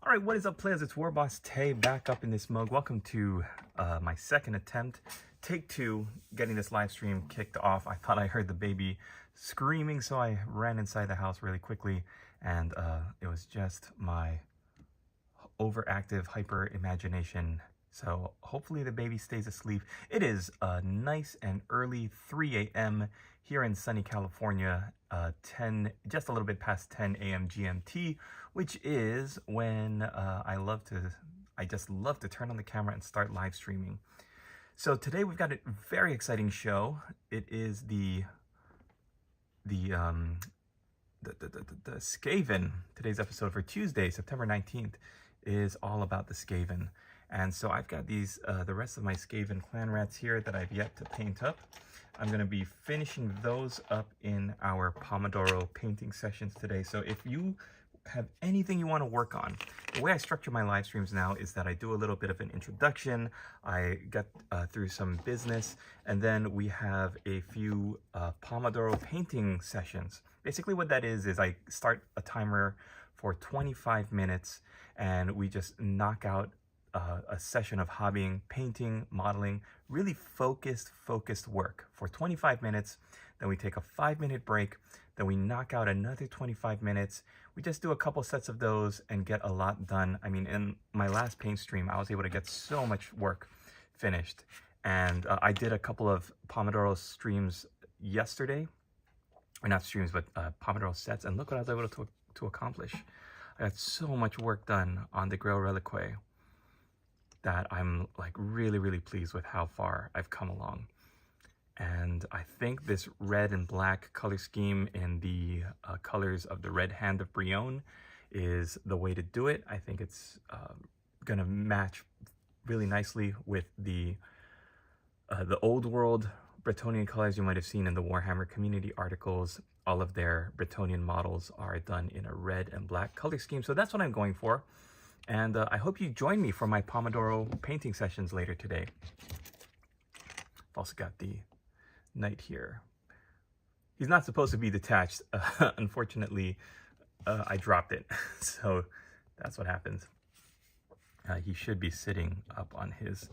All right, what is up, players? It's WarbossTae back up in this mug. Welcome to my second attempt, take two, getting this live stream kicked off. I thought I heard the baby screaming, so I ran inside the house really quickly, and it was just my overactive hyper imagination. So hopefully the baby stays asleep. It is a nice and early 3 a.m. here in sunny California, just a little bit past 10 a.m. GMT, which is when I just love to turn on the camera and start live streaming. So today we've got a very exciting show. It is the Skaven. Today's episode for Tuesday, September 19th, is all about the Skaven. And so I've got these, the rest of my Skaven clan rats here that I've yet to paint up. I'm going to be finishing those up in our Pomodoro painting sessions today. So if you have anything you want to work on, the way I structure my live streams now is that I do a little bit of an introduction, I get through some business, and then we have a few Pomodoro painting sessions. Basically what that is I start a timer for 25 minutes and we just knock out a session of hobbying, painting, modeling, really focused work for 25 minutes. Then we take a 5-minute break. Then we knock out another 25 minutes. We just do a couple sets of those and get a lot done. I mean, in my last paint stream, I was able to get so much work finished. And I did a couple of Pomodoro streams yesterday. Or not streams, but Pomodoro sets. And look what I was able to accomplish. I got so much work done on the Grail Reliquae that I'm like really pleased with how far I've come along. And I think this red and black color scheme in the colors of the Red Hand of Bryan is the way to do it. I think it's gonna match really nicely with the old world Bretonnian colors you might have seen in the Warhammer community articles. All of their Bretonnian models are done in a red and black color scheme. So that's what I'm going for. And I hope you join me for my Pomodoro painting sessions later today. I've also got the knight here. He's not supposed to be detached. Unfortunately, I dropped it. So that's what happens. He should be sitting up on his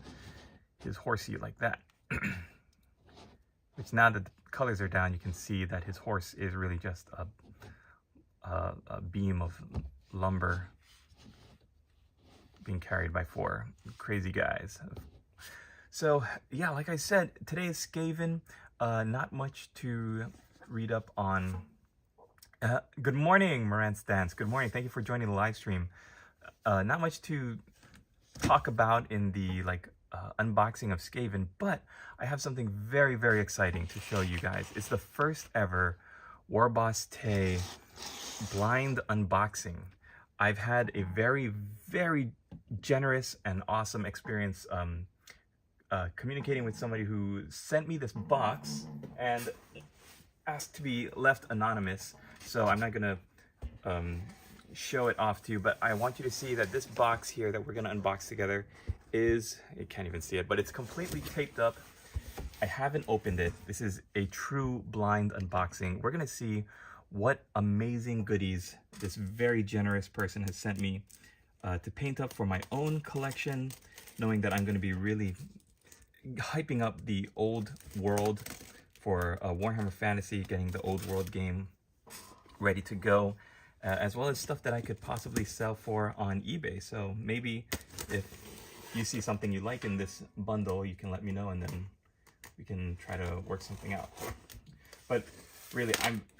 horsey like that. Which now that the colors are down, you can see that his horse is really just a beam of lumber being carried by 4 crazy guys. So yeah, like I said, today is Skaven. Not much to read up on. Good morning, Moran Stance. Good morning. Thank you for joining the live stream. Not much to talk about in the unboxing of Skaven, but I have something very exciting to show you guys. It's the first ever WarbossTae blind unboxing. I've had a very generous and awesome experience communicating with somebody who sent me this box and asked to be left anonymous. So I'm not gonna show it off to you, but I want you to see that this box here that we're gonna unbox together is, you can't even see it, but it's completely taped up. I haven't opened it. This is a true blind unboxing. We're gonna see what amazing goodies this very generous person has sent me to paint up for my own collection, knowing that I'm going to be really hyping up the old world for Warhammer Fantasy, getting the old world game ready to go, as well as stuff that I could possibly sell for on eBay. So maybe if you see something you like in this bundle, you can let me know and then we can try to work something out. But really,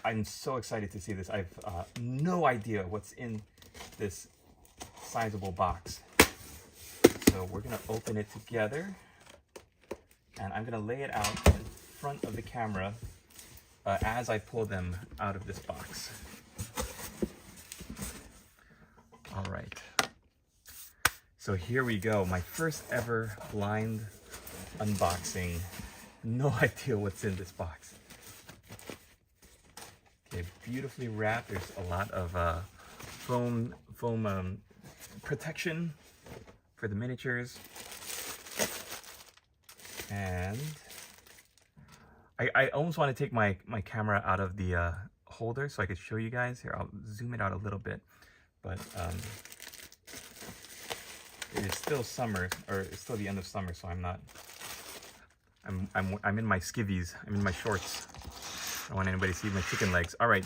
I'm so excited to see this. I've no idea what's in this sizable box. So we're gonna open it together and I'm gonna lay it out in front of the camera as I pull them out of this box. All right. So here we go. My first ever blind unboxing. No idea what's in this box. Okay, beautifully wrapped. There's a lot of foam protection for the miniatures. And I almost want to take my camera out of the holder so I could show you guys. Here, I'll zoom it out a little bit. But it is still summer, or it's still the end of summer, so I'm in my skivvies. I'm in my shorts. I don't want anybody to see my chicken legs. All right,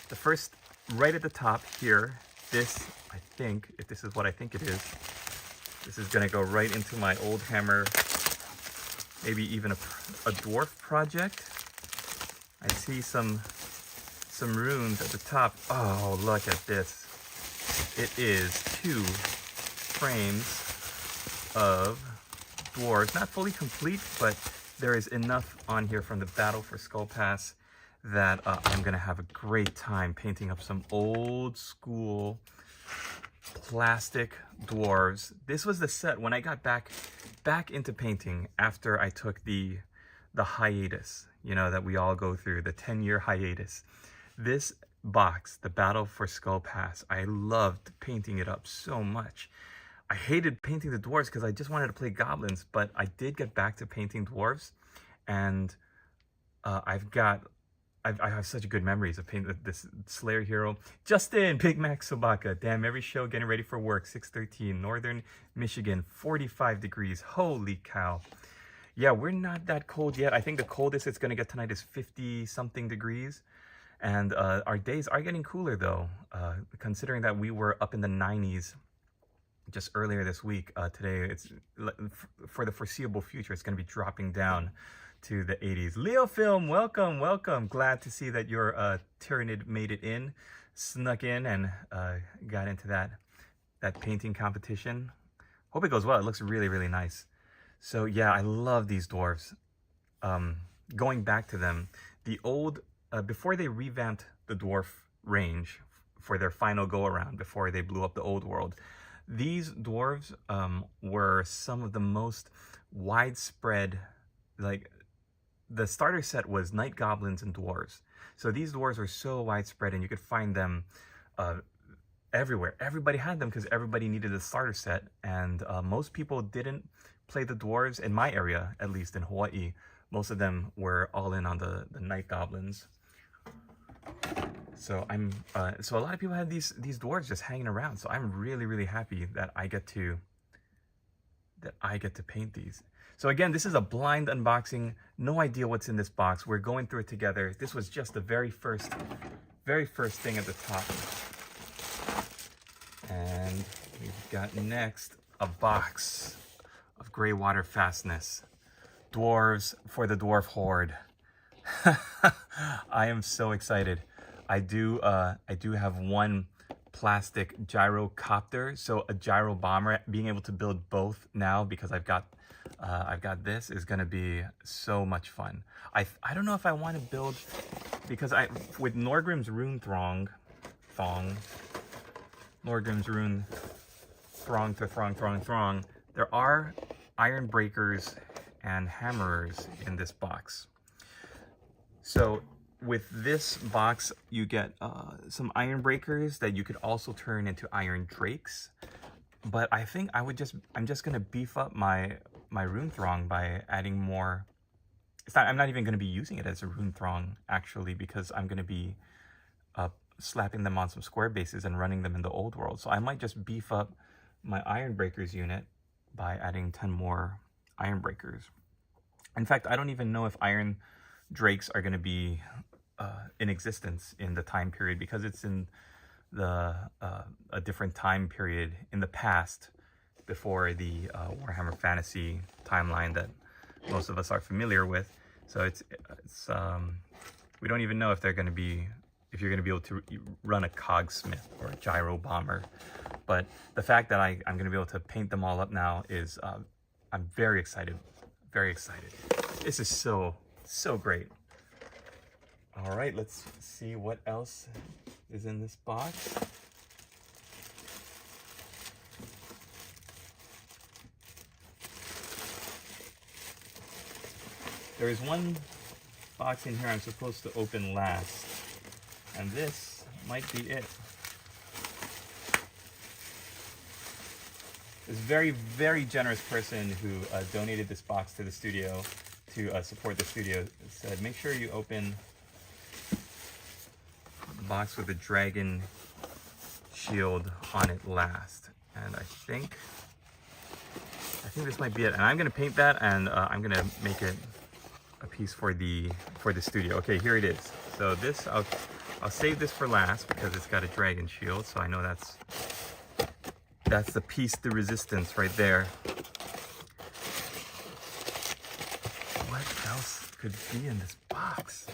the first, right at the top here, this, I think, if this is what I think it is, this is gonna go right into my old hammer, maybe even a dwarf project. I see some runes at the top. Oh, look at this. It is 2 frames of dwarves. Not fully complete, but there is enough on here from the Battle for Skull Pass that I'm gonna have a great time painting up some old school plastic dwarves. This was the set when I got back into painting after I took the hiatus, you know, that we all go through, the 10-year hiatus. This box, the Battle for Skull Pass, I loved painting it up so much. I hated painting the dwarves because I just wanted to play goblins, but I did get back to painting dwarves, and I have such good memories of painting this Slayer hero. Justin, Big Mac Sobaka, damn, every show getting ready for work, 6:13, Northern Michigan, 45 degrees, holy cow. Yeah, we're not that cold yet. I think the coldest it's gonna get tonight is 50-something degrees. And our days are getting cooler though, considering that we were up in the 90s just earlier this week. Today, it's for the foreseeable future, it's gonna be dropping down to the 80s. Leo Film, welcome, welcome. Glad to see that your Tyranid made it in, snuck in, and got into that painting competition. Hope it goes well. It looks really, really nice. So yeah, I love these dwarves. Going back to them, the old, before they revamped the dwarf range for their final go-around, before they blew up the old world, these dwarves were some of the most widespread, like, the starter set was night goblins and dwarves. So these dwarves were so widespread, and you could find them everywhere. Everybody had them because everybody needed a starter set, and most people didn't play the dwarves in my area, at least in Hawaii. Most of them were all in on the night goblins. So so a lot of people had these dwarves just hanging around. So I'm really, really happy that I get to paint these. So again, this is a blind unboxing. No idea what's in this box. We're going through it together. This was just the very first thing at the top. And we've got next a box of gray water fastness. Dwarves for the dwarf horde. I am so excited. I do have one plastic gyrocopter, so a gyro bomber. Being able to build both now because I've got this is gonna be so much fun. I don't know if I want to build, because with Norgrim's Rune Throng, there are iron breakers and hammerers in this box. So with this box, you get some iron breakers that you could also turn into iron drakes. But I think I'm just gonna beef up my Rune Throng by adding more. I'm not even gonna be using it as a Rune Throng actually, because I'm gonna be slapping them on some square bases and running them in the old world. So I might just beef up my iron breakers unit by adding 10 more iron breakers. In fact, I don't even know if iron drakes are gonna be in existence in the time period, because it's in a different time period in the past, before the Warhammer Fantasy timeline that most of us are familiar with. So it's we don't even know if they're going to be, if you're going to be able to run a cogsmith or a gyro bomber. But the fact that I'm going to be able to paint them all up now is I'm very excited, very excited. This is so great. All right, let's see what else is in this box. There is one box in here I'm supposed to open last, and this might be it. This very, very generous person who donated this box to the studio to support the studio said, make sure you open the box with a dragon shield on it last. And I think think this might be it. And I'm gonna paint that, and I'm gonna make it a piece for the studio. Okay, here it is. So this, I'll save this for last because it's got a dragon shield. So I know that's the piece de resistance right there. What else could be in this box?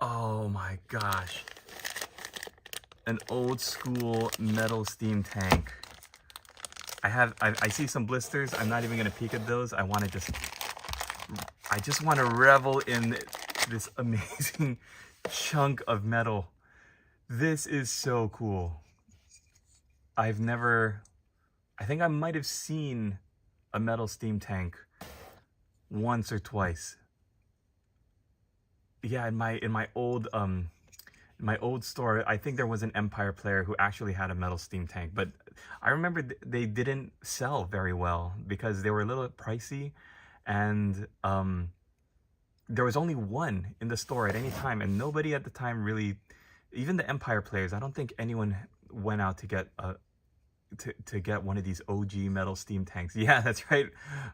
Oh my gosh. An old school metal steam tank. I see some blisters. I'm not even gonna peek at those. I just want to revel in this amazing chunk of metal. This is so cool. I think I might have seen a metal steam tank once or twice. Yeah, in my old store, I think there was an Empire player who actually had a metal steam tank, but I remember they didn't sell very well because they were a little pricey, and there was only one in the store at any time, and nobody at the time really, even the Empire players, I don't think anyone went out to get to get one of these OG metal steam tanks. Yeah, that's right,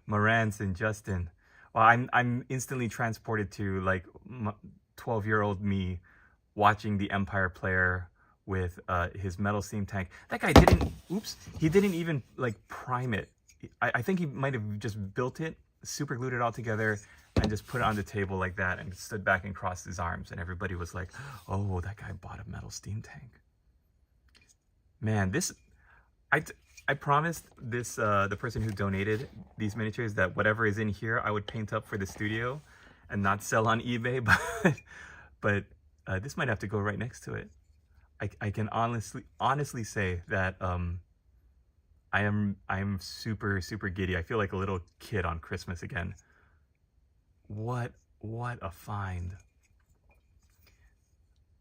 Marantz and Justin. Well, I'm instantly transported to like 12-year-old me watching the Empire player with his metal steam tank. That guy he didn't even like prime it. I think he might have just built it, super glued it all together, and just put it on the table like that, and stood back and crossed his arms, and everybody was like, oh, that guy bought a metal steam tank. Man, I promised this the person who donated these miniatures that whatever is in here I would paint up for the studio and not sell on eBay, but this might have to go right next to it. I can honestly say that I am super giddy. I feel like a little kid on Christmas again. What a find.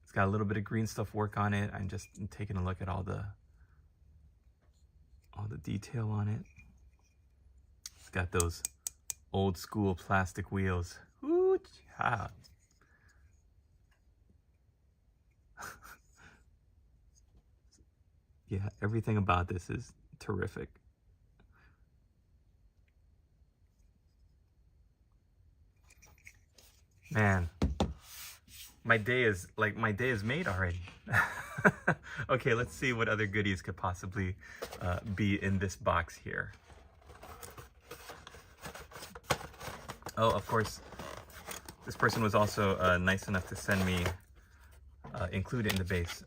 It's got a little bit of green stuff work on it. I'm just taking a look at all the detail on it. It's got those old school plastic wheels. Ooh, yeah. Yeah, everything about this is terrific. Man, my day is made already. Okay, let's see what other goodies could possibly be in this box here. Oh, of course, this person was also nice enough to send me, include in the base,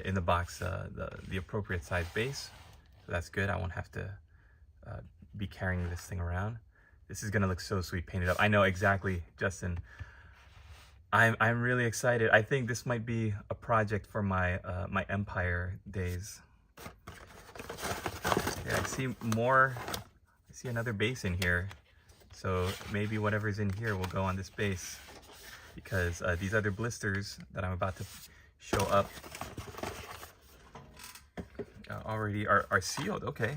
in the box, the appropriate size base. So that's good. I won't have to be carrying this thing around. This is gonna look so sweet painted up. I know exactly, Justin. I'm really excited. I think this might be a project for my my Empire days. Yeah, I see another base in here. So maybe whatever's in here will go on this base, because these other blisters that I'm about to show up already are sealed. Okay.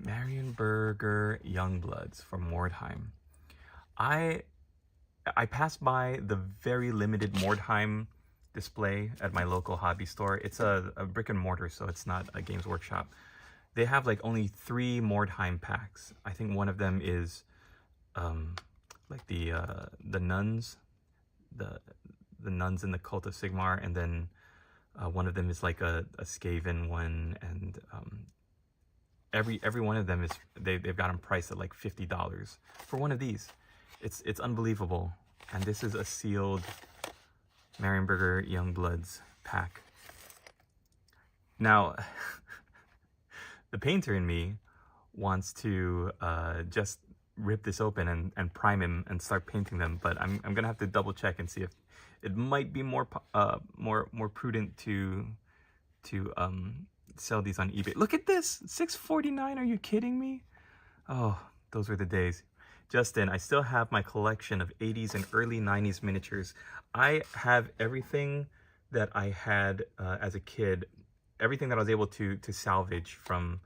Marienburger Youngbloods from Mordheim. I passed by the very limited Mordheim display at my local hobby store. It's a brick and mortar, so it's not a Games Workshop. They have like only 3 Mordheim packs. I think one of them is like the nuns, the nuns in the Cult of Sigmar, and then one of them is like a Skaven one, and every one of them is they've got them priced at like $50 for one of these. It's unbelievable. And this is a sealed Marienburger Youngbloods pack. Now, the painter in me wants to just rip this open and prime him and start painting them, but I'm gonna have to double check and see if it might be more prudent to sell these on eBay. Look at this, $6.49. Are you kidding me? Oh, those were the days. Justin, I still have my collection of 80s and early 90s miniatures. I have everything that I had as a kid, everything that I was able to salvage from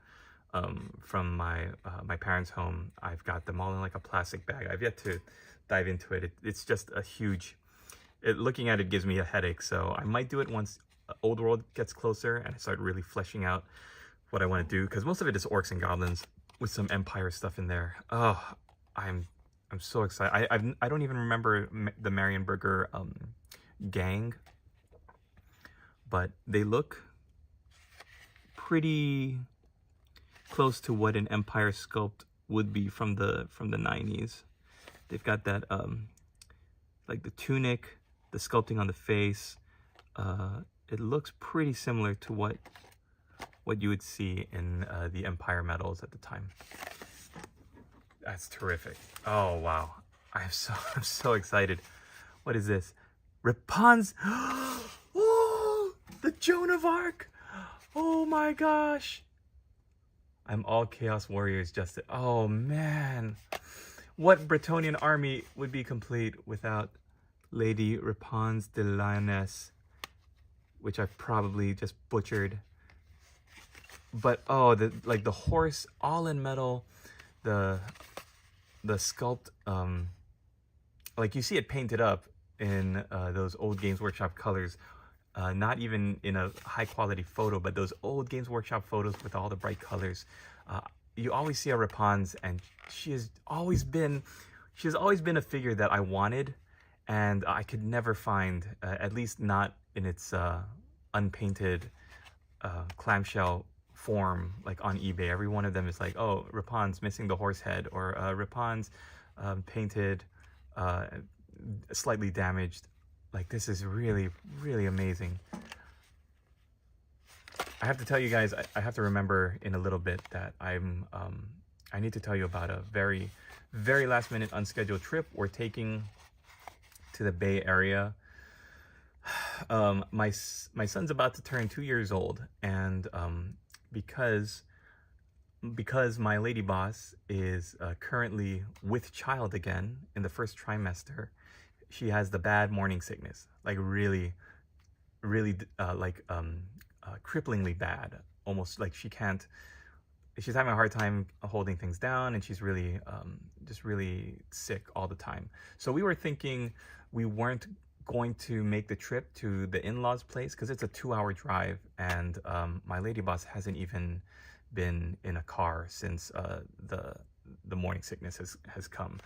my parents' home. I've got them all in like a plastic bag. I've yet to dive into it. It's just a huge looking at it gives me a headache. So I might do it once Old World gets closer and I start really fleshing out what I want to do, because most of it is orcs and goblins with some Empire stuff in there. Oh, I'm so excited. I don't even remember the Marienburger gang, but they look pretty close to what an Empire sculpt would be from the 90s. They've got that like the tunic, the sculpting on the face. It looks pretty similar to what you would see in the Empire medals at the time. That's terrific. Oh wow, I'm so excited. What is this? Rapunzel. Oh, the Joan of Arc. Oh my gosh. I'm all Chaos Warriors just. Oh man. What Bretonnian army would be complete without Lady Rapunzel de Lioness, which I've probably just butchered. But oh, the horse, all in metal, the sculpt, like you see it painted up in those old Games Workshop colors, not even in a high quality photo, but those old Games Workshop photos with all the bright colors. You always see a Rapunzel, and she has always been a figure that I wanted, and I could never find, at least not in its unpainted clamshell form, like on eBay. Every one of them is like, oh, Rapunzel's missing the horse head, or Rapunzel's painted, slightly damaged. Like, this is really, really amazing. I have to tell you guys, I have to remember in a little bit that I need to tell you about a very, very last minute unscheduled trip we're taking to the Bay Area. My son's about to turn 2 years old, and because my lady boss is currently with child again in the first trimester, she has the bad morning sickness, like really, really cripplingly bad, almost like she's having a hard time holding things down, and she's really just really sick all the time. So we were thinking we weren't going to make the trip to the in-laws place because it's a 2-hour drive, and my lady boss hasn't even been in a car since the morning sickness has come.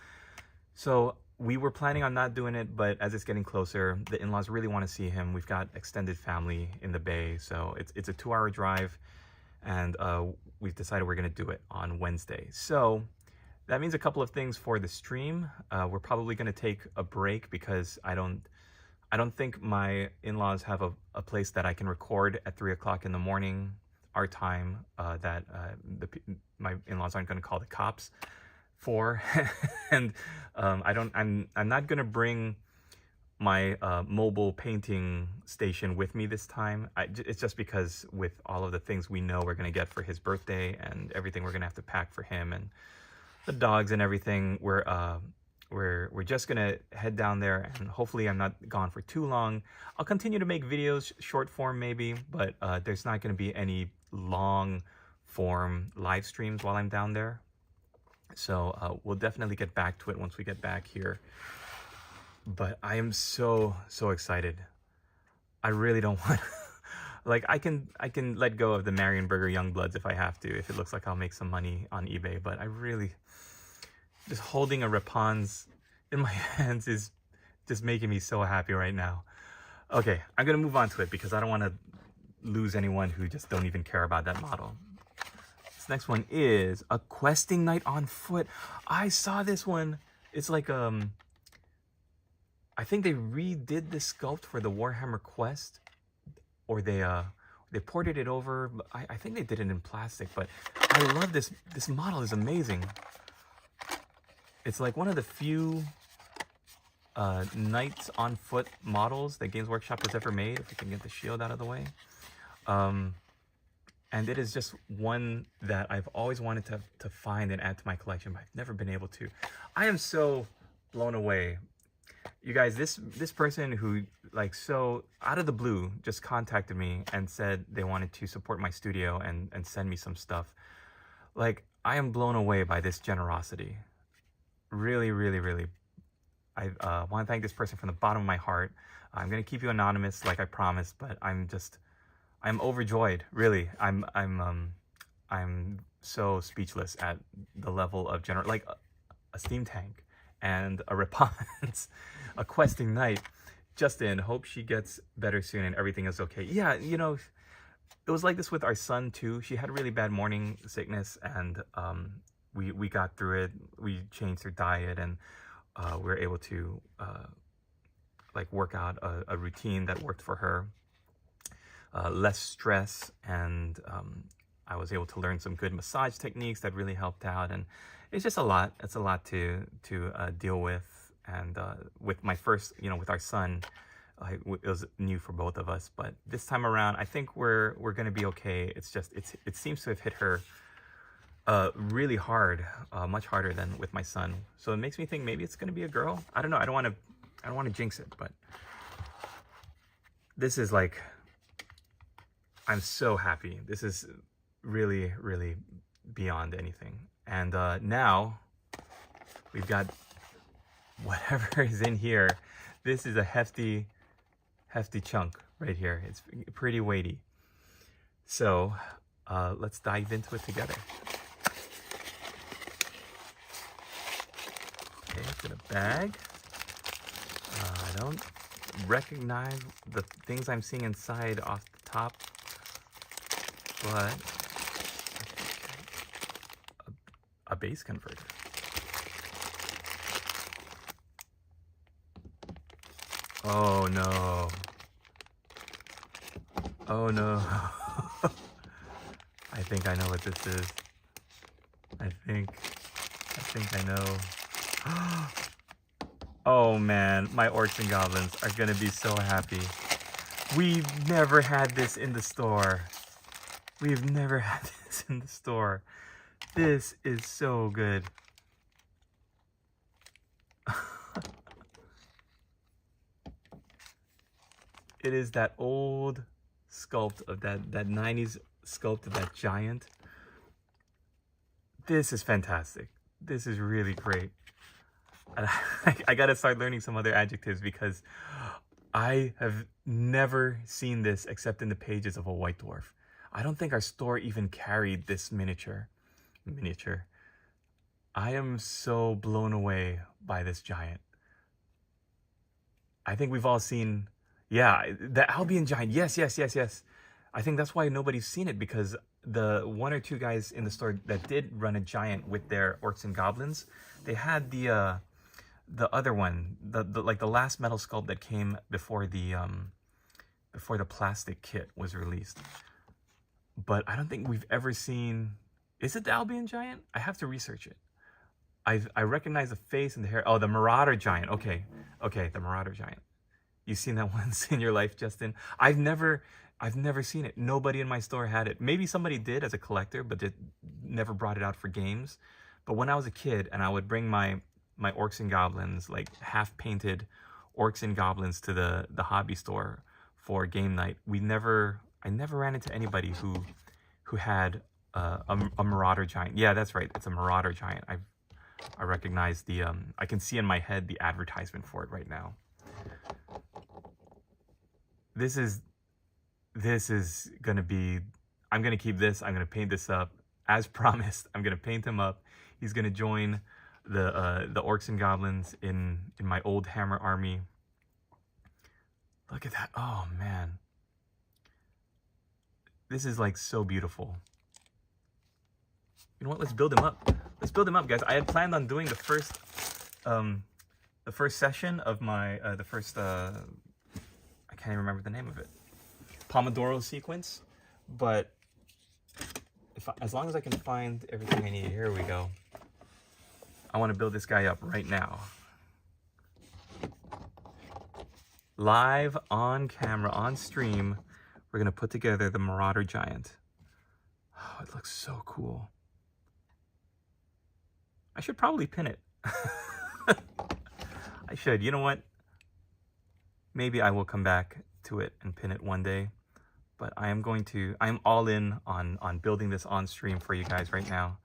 So we were planning on not doing it, but as it's getting closer, the in-laws really want to see him. We've got extended family in the Bay, so it's a 2-hour drive, and we've decided we're going to do it on Wednesday. So that means a couple of things for the stream. We're probably going to take a break because I don't think my in-laws have a place that I can record at 3 o'clock in the morning, our time, that my in-laws aren't going to call the cops for. And I'm not going to bring my mobile painting station with me this time. It's just because with all of the things we know we're going to get for his birthday and everything we're going to have to pack for him and the dogs and everything, we're just gonna head down there, and hopefully I'm not gone for too long. I'll continue to make videos, short form maybe, but there's not gonna be any long form live streams while I'm down there. So we'll definitely get back to it once we get back here. But I am so excited. I really don't want like I can let go of the Marienburger Youngbloods if I have to, if it looks like I'll make some money on eBay, but I really, just holding a Rapunzel in my hands is just making me so happy right now. Okay, I'm gonna move on to it because I don't want to lose anyone who just don't even care about that model. This next one is a questing knight on foot. I saw this one. It's like I think they redid this sculpt for the Warhammer Quest, or they ported it over. I think they did it in plastic, but I love this. This model is amazing. It's like one of the few knights on foot models that Games Workshop has ever made, if we can get the shield out of the way. And it is just one that I've always wanted to find and add to my collection, but I've never been able to. I am so blown away. You guys, this person who, like, so out of the blue just contacted me and said they wanted to support my studio and send me some stuff. Like, I am blown away by this generosity. Really, really, really I want to thank this person from the bottom of my heart. I'm going to keep you anonymous like I promised, but I'm overjoyed, really. I'm so speechless at the level of like a steam tank and a response, a questing knight. Justin, hope she gets better soon and everything is okay. Yeah, you know, it was like this with our son too. She had really bad morning sickness, and we got through it. We changed her diet, and we were able to like work out a routine that worked for her. Less stress, and I was able to learn some good massage techniques that really helped out. And it's just a lot. It's a lot to deal with. And with my first, you know, with our son, it was new for both of us. But this time around, I think we're gonna be okay. It's just it seems to have hit her really hard, much harder than with my son. So it makes me think maybe it's gonna be a girl. I don't know. I don't want to jinx it, but this is like, I'm so happy. This is really, really beyond anything. And now we've got whatever is in here. This is a hefty chunk right here. It's pretty weighty. So let's dive into it together. Okay, it's in a bag. I don't recognize the things I'm seeing inside off the top, but a base converter. Oh no. Oh no. I think I know what this is. I think I know. Oh man, my orcs and goblins are gonna be so happy. We've never had this in the store. We've never had this in the store. This is so good. It is that old sculpt of that 90s sculpt of that giant. This is fantastic. This is really great. And I gotta start learning some other adjectives because I have never seen this except in the pages of a White Dwarf. I don't think our store even carried this miniature. I am so blown away by this giant. I think we've all seen, yeah, the Albion giant. Yes. I think that's why nobody's seen it, because the one or two guys in the store that did run a giant with their orcs and goblins, they had the other one, the like the last metal sculpt that came before the plastic kit was released. But I don't think we've ever seen. Is it the Albion giant? I have to research it. I recognize the face and the hair. Oh, the Marauder giant. Okay, the Marauder giant. You've seen that once in your life, Justin? I've never seen it. Nobody in my store had it. Maybe somebody did as a collector, but they never brought it out for games. But when I was a kid and I would bring my orcs and goblins, like half painted orcs and goblins, to the hobby store for game night, I never ran into anybody who had a Marauder giant. Yeah, that's right. It's a Marauder giant. I recognize the I can see in my head the advertisement for it right now. This is gonna be, I'm gonna keep this. I'm gonna paint this up as promised. I'm gonna paint him up. He's gonna join the orcs and goblins in my old hammer army. Look at that. Oh man, this is like so beautiful. You know what? Let's build him up. Let's build him up, guys. I had planned on doing the first session of my I can't even remember the name of it, Pomodoro sequence, but as long as I can find everything I need, here we go. I want to build this guy up right now. Live on camera, on stream, we're going to put together the Marauder giant. Oh, it looks so cool. I should probably pin it. I should. You know what? Maybe I will come back to it and pin it one day. But I'm all in on building this on stream for you guys right now.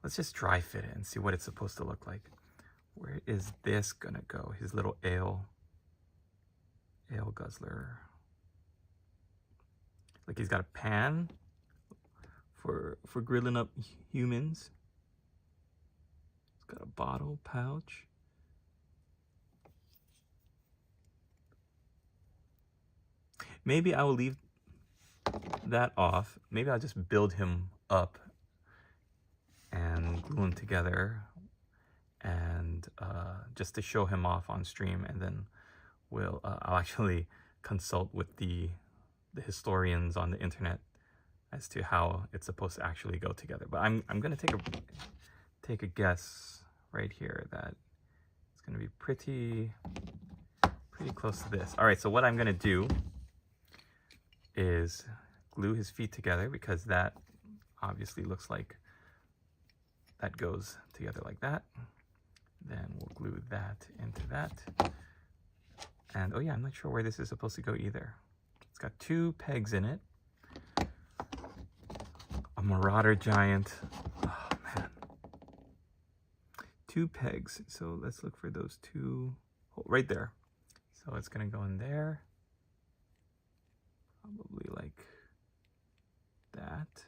Let's just dry fit it and see what it's supposed to look like. Where is this gonna go? His little ale guzzler. Like he's got a pan for grilling up humans. He's got a bottle pouch. Maybe I will leave that off. Maybe I'll just build him up and glue them together, and just to show him off on stream, and then I'll actually consult with the historians on the internet as to how it's supposed to actually go together. But I'm gonna take a guess right here that it's gonna be pretty close to this. All right, so what I'm gonna do is glue his feet together, because that obviously looks like that goes together like that. Then we'll glue that into that. And oh yeah, I'm not sure where this is supposed to go either. It's got 2 pegs in it. A marauder giant. Oh man. 2 pegs. So let's look for those 2 right there. So it's gonna go in there. Probably like that.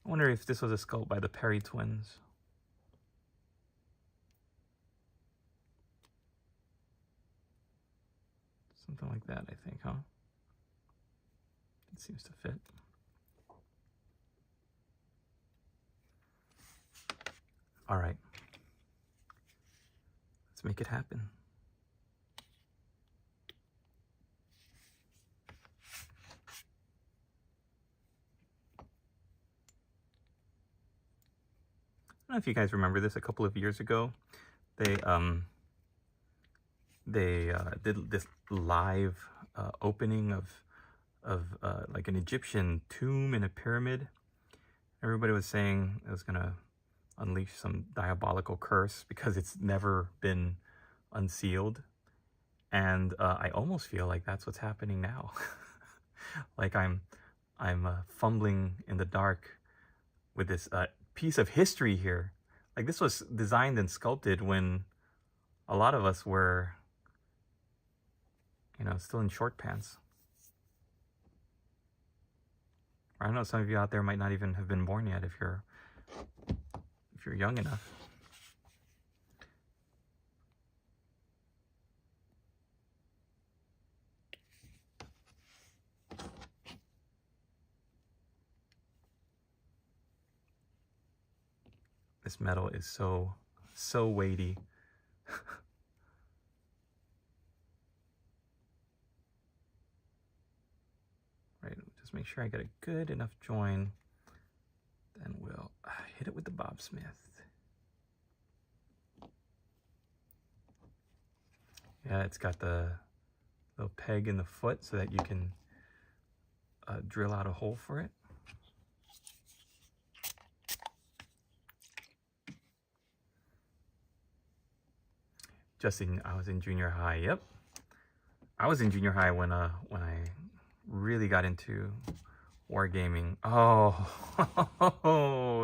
I wonder if this was a sculpt by the Perry twins. Something like that, I think, huh? It seems to fit. All right. Let's make it happen. I don't know if you guys remember this. A couple of years ago, they did this live opening of like an Egyptian tomb in a pyramid. Everybody was saying it was gonna unleash some diabolical curse because it's never been unsealed, and I almost feel like that's what's happening now. Like I'm fumbling in the dark with this piece of history here. Like this was designed and sculpted when a lot of us were, you know, still in short pants. I don't know, some of you out there might not even have been born yet if you're young enough. This metal is so weighty. Right, just make sure I get a good enough join. Then we'll hit it with the Bob Smith. Yeah, it's got the little peg in the foot so that you can drill out a hole for it. Justin, I was in junior high. Yep, I was in junior high when I really got into wargaming. Oh,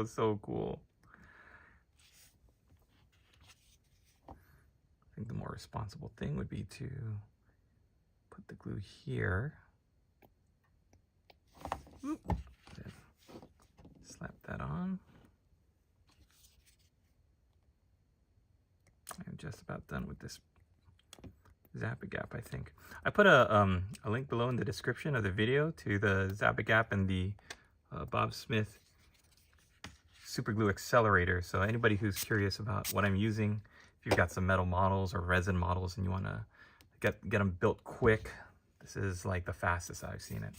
so cool. I think the more responsible thing would be to put the glue here. Oop. Then slap that on. I'm just about done with this Zap-A-Gap, I think. I put a link below in the description of the video to the Zap-A-Gap and the Bob Smith super glue accelerator. So anybody who's curious about what I'm using, if you've got some metal models or resin models and you want to get them built quick, this is like the fastest I've seen it.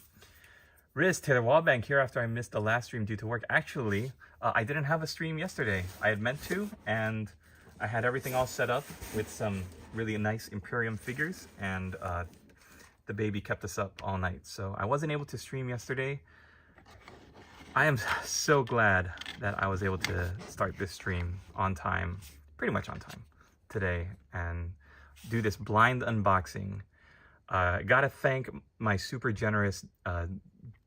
Riz, Taylor Wallbank here after I missed the last stream due to work. Actually, I didn't have a stream yesterday. I had meant to, and I had everything all set up with some really nice Imperium figures, and the baby kept us up all night. So I wasn't able to stream yesterday. I am so glad that I was able to start this stream on time, pretty much on time today, and do this blind unboxing. Gotta thank my super generous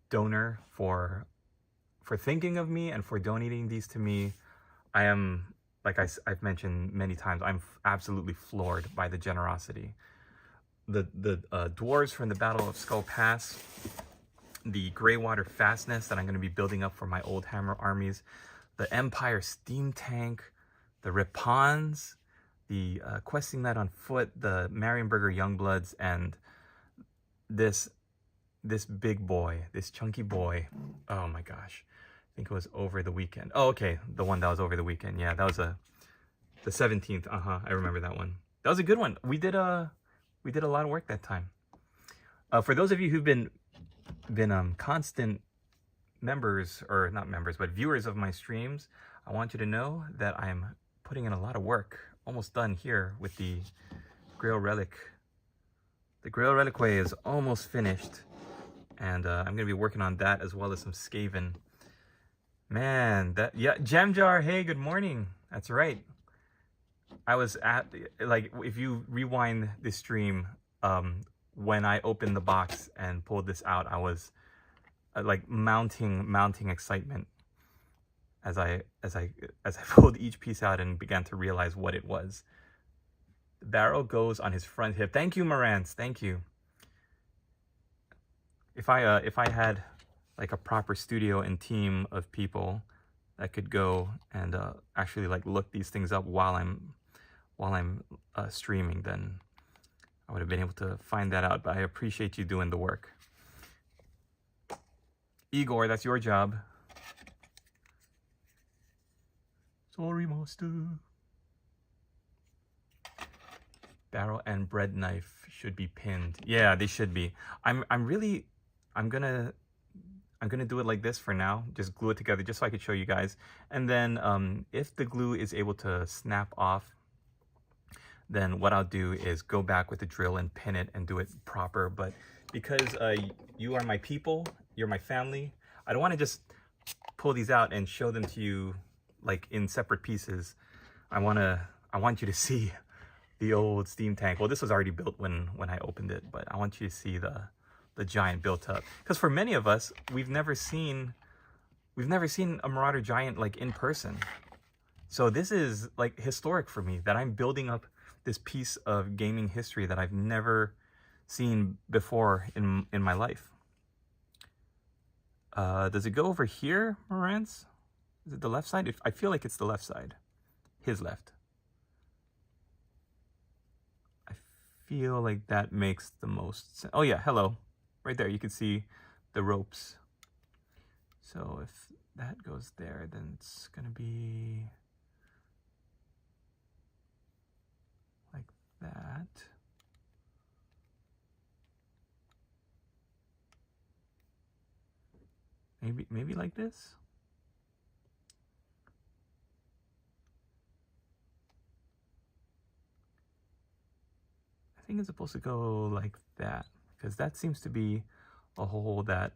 donor for thinking of me and for donating these to me. I am like I've mentioned many times, I'm absolutely floored by the generosity. The dwarves from the Battle of Skull Pass, the Greywater Fastness that I'm going to be building up for my old Hammer armies, the Empire Steam Tank, the Ripons, the Questing Knight on Foot, the Marienburger Youngbloods, and this big boy, this chunky boy. Oh my gosh. I think it was over the weekend. Oh, okay. The one that was over the weekend. Yeah, that was the 17th. I remember that one. That was a good one. We did a lot of work that time. For those of you who've been constant members, or not members, but viewers of my streams, I want you to know that I'm putting in a lot of work. Almost done here with the Grail Relic. The Grail Reliquary is almost finished, and I'm going to be working on that as well as some Skaven. Man, yeah, Gem Jar, hey, good morning. That's right. I was at, like, if you rewind this stream, when I opened the box and pulled this out, I was like mounting excitement as I pulled each piece out and began to realize what it was. The barrel goes on his front hip. Thank you, Marantz. Thank you. If I had like a proper studio and team of people that could go and actually like look these things up while I'm streaming, then I would have been able to find that out. But I appreciate you doing the work. Igor, that's your job. Sorry, master. Barrel and bread knife should be pinned. Yeah, they should be. I'm gonna do it like this for now. Just glue it together just so I could show you guys. And then if the glue is able to snap off, then what I'll do is go back with the drill and pin it and do it proper. But because you are my people, you're my family, I don't want to just pull these out and show them to you like in separate pieces. I want you to see the old steam tank. Well, this was already built when I opened it, but I want you to see the giant built up. Because for many of us, we've never seen a Marauder Giant like in person. So this is like historic for me that I'm building up this piece of gaming history that I've never seen before in my life. Does it go over here, Marantz? Is it the left side? I feel like it's the left side. His left. I feel like that makes the most sense. Oh yeah, hello. Right there, you can see the ropes. So if that goes there, then it's gonna be like that. Maybe like this. I think it's supposed to go like that, because that seems to be a hole that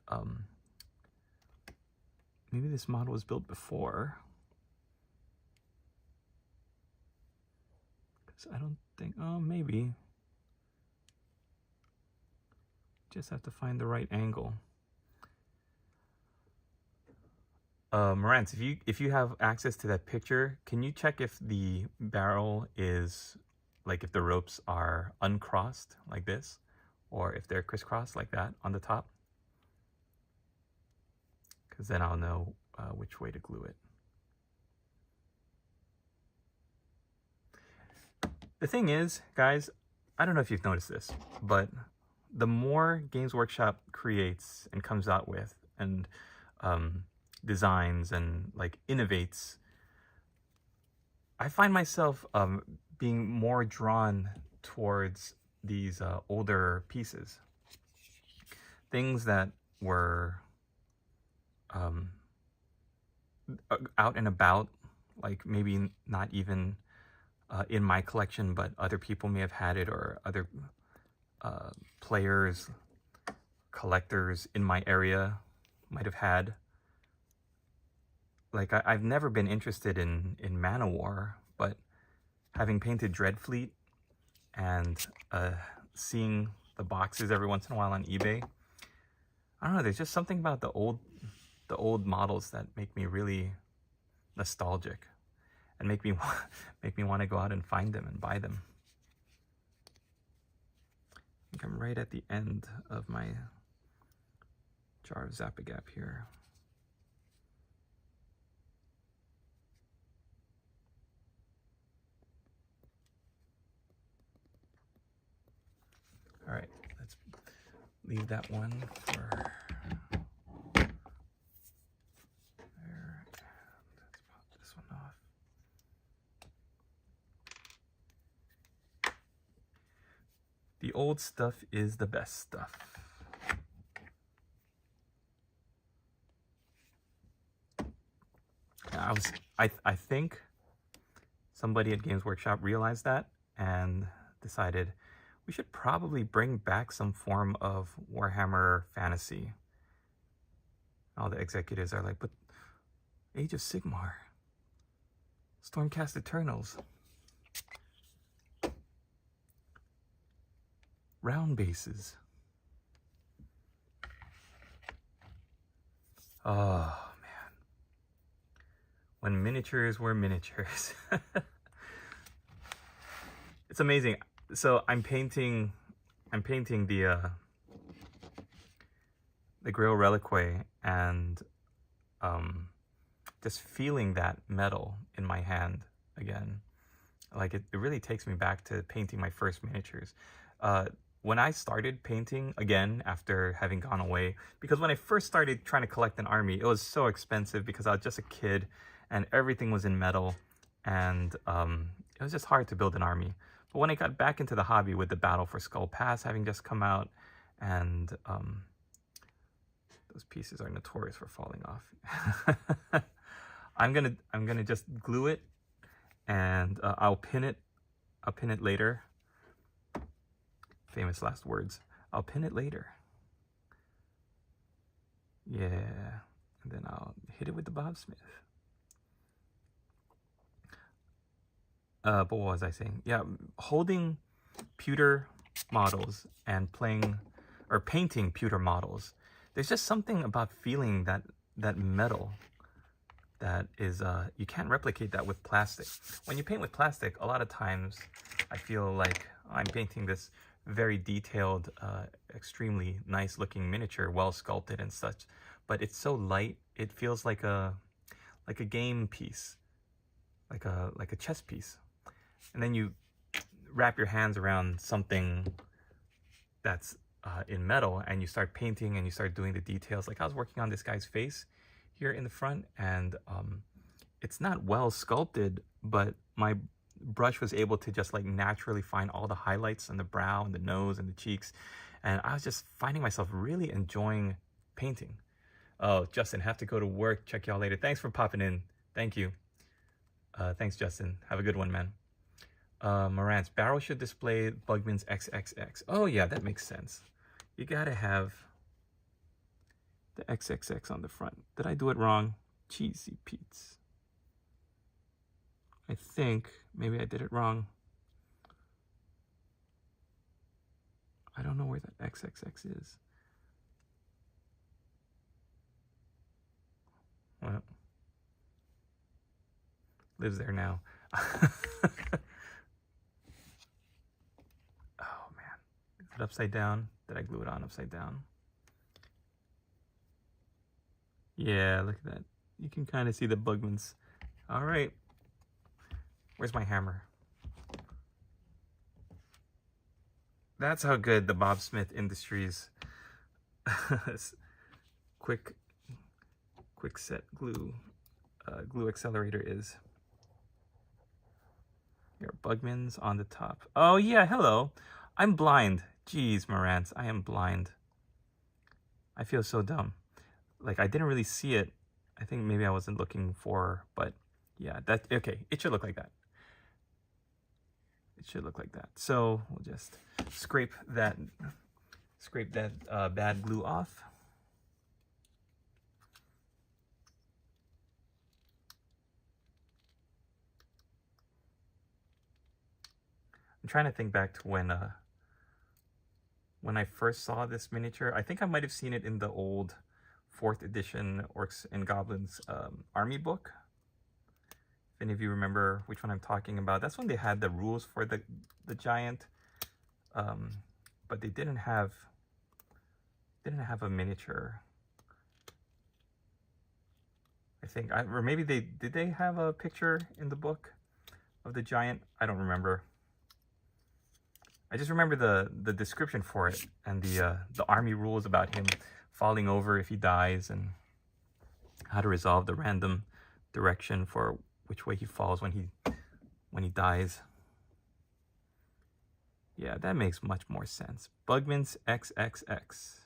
maybe this model was built before. Because I don't think, oh, maybe. Just have to find the right angle. Marantz, if you have access to that picture, can you check if the barrel is, like if the ropes are uncrossed like this, or if they're crisscrossed like that on the top? Because then I'll know which way to glue it. The thing is, guys, I don't know if you've noticed this, but the more Games Workshop creates and comes out with and designs and like innovates, I find myself being more drawn towards these older pieces. Things that were out and about, like maybe not even in my collection, but other people may have had it, or other players, collectors in my area might have had. Like I've never been interested in Man-O-War, but having painted Dreadfleet and seeing the boxes every once in a while on eBay, I don't know, there's just something about the old models that make me really nostalgic. and make me want to go out and find them and buy them. I think I'm right at the end of my jar of Zapagap here. All right, let's leave that one for there. Let's pop this one off. The old stuff is the best stuff. I think somebody at Games Workshop realized that and decided we should probably bring back some form of Warhammer fantasy. All the executives are like, but Age of Sigmar, Stormcast Eternals, round bases. Oh man, when miniatures were miniatures. It's amazing. So I'm painting the Grail Reliquary, and just feeling that metal in my hand again. Like it really takes me back to painting my first miniatures. When I started painting again after having gone away, because when I first started trying to collect an army, it was so expensive because I was just a kid and everything was in metal, and it was just hard to build an army. But when I got back into the hobby with the Battle for Skull Pass having just come out, and those pieces are notorious for falling off. I'm gonna just glue it, and I'll pin it later. Famous last words. I'll pin it later. Yeah, and then I'll hit it with the Bob Smith. But what was I saying? Yeah, holding pewter models and painting pewter models. There's just something about feeling that metal that is, you can't replicate that with plastic. When you paint with plastic, a lot of times I feel like I'm painting this very detailed, extremely nice looking miniature, well sculpted and such, but it's so light, it feels like a game piece, like a chess piece. And then you wrap your hands around something that's in metal, and you start painting and you start doing the details. Like I was working on this guy's face here in the front, and it's not well sculpted, but my brush was able to just like naturally find all the highlights on the brow and the nose and the cheeks, and I was just finding myself really enjoying painting. Oh, Justin, have to go to work. Check y'all later. Thanks for popping in. Thank you. Thanks, Justin. Have a good one, man. Morant's barrel should display Bugman's XXX. Oh yeah, that makes sense. You gotta have the XXX on the front. Did I do it wrong? Cheesy Pete's. I think maybe I did it wrong. I don't know where that XXX is. Well, lives there now. Is it upside down? Did I glue it on upside down? Yeah, look at that. You can kind of see the Bugmans. All right. Where's my hammer? That's how good the Bob Smith Industries quick set glue accelerator is. Your Bugmans on the top. Oh yeah, hello. I'm blind. Jeez, Morantz, I am blind. I feel so dumb. Like, I didn't really see it. I think maybe I wasn't looking for, but yeah, that, okay, it should look like that. It should look like that. So we'll just scrape that bad glue off. I'm trying to think back to when I first saw this miniature. I think I might have seen it in the old 4th edition Orcs and Goblins army book. any of you remember which one I'm talking about. That's when they had the rules for the giant, but they didn't have a miniature. I think, or maybe did they have a picture in the book of the giant? I don't remember. I just remember the description for it and the army rules about him falling over if he dies, and how to resolve the random direction for which way he falls when he dies. Yeah, that makes much more sense. Bugman's XXX.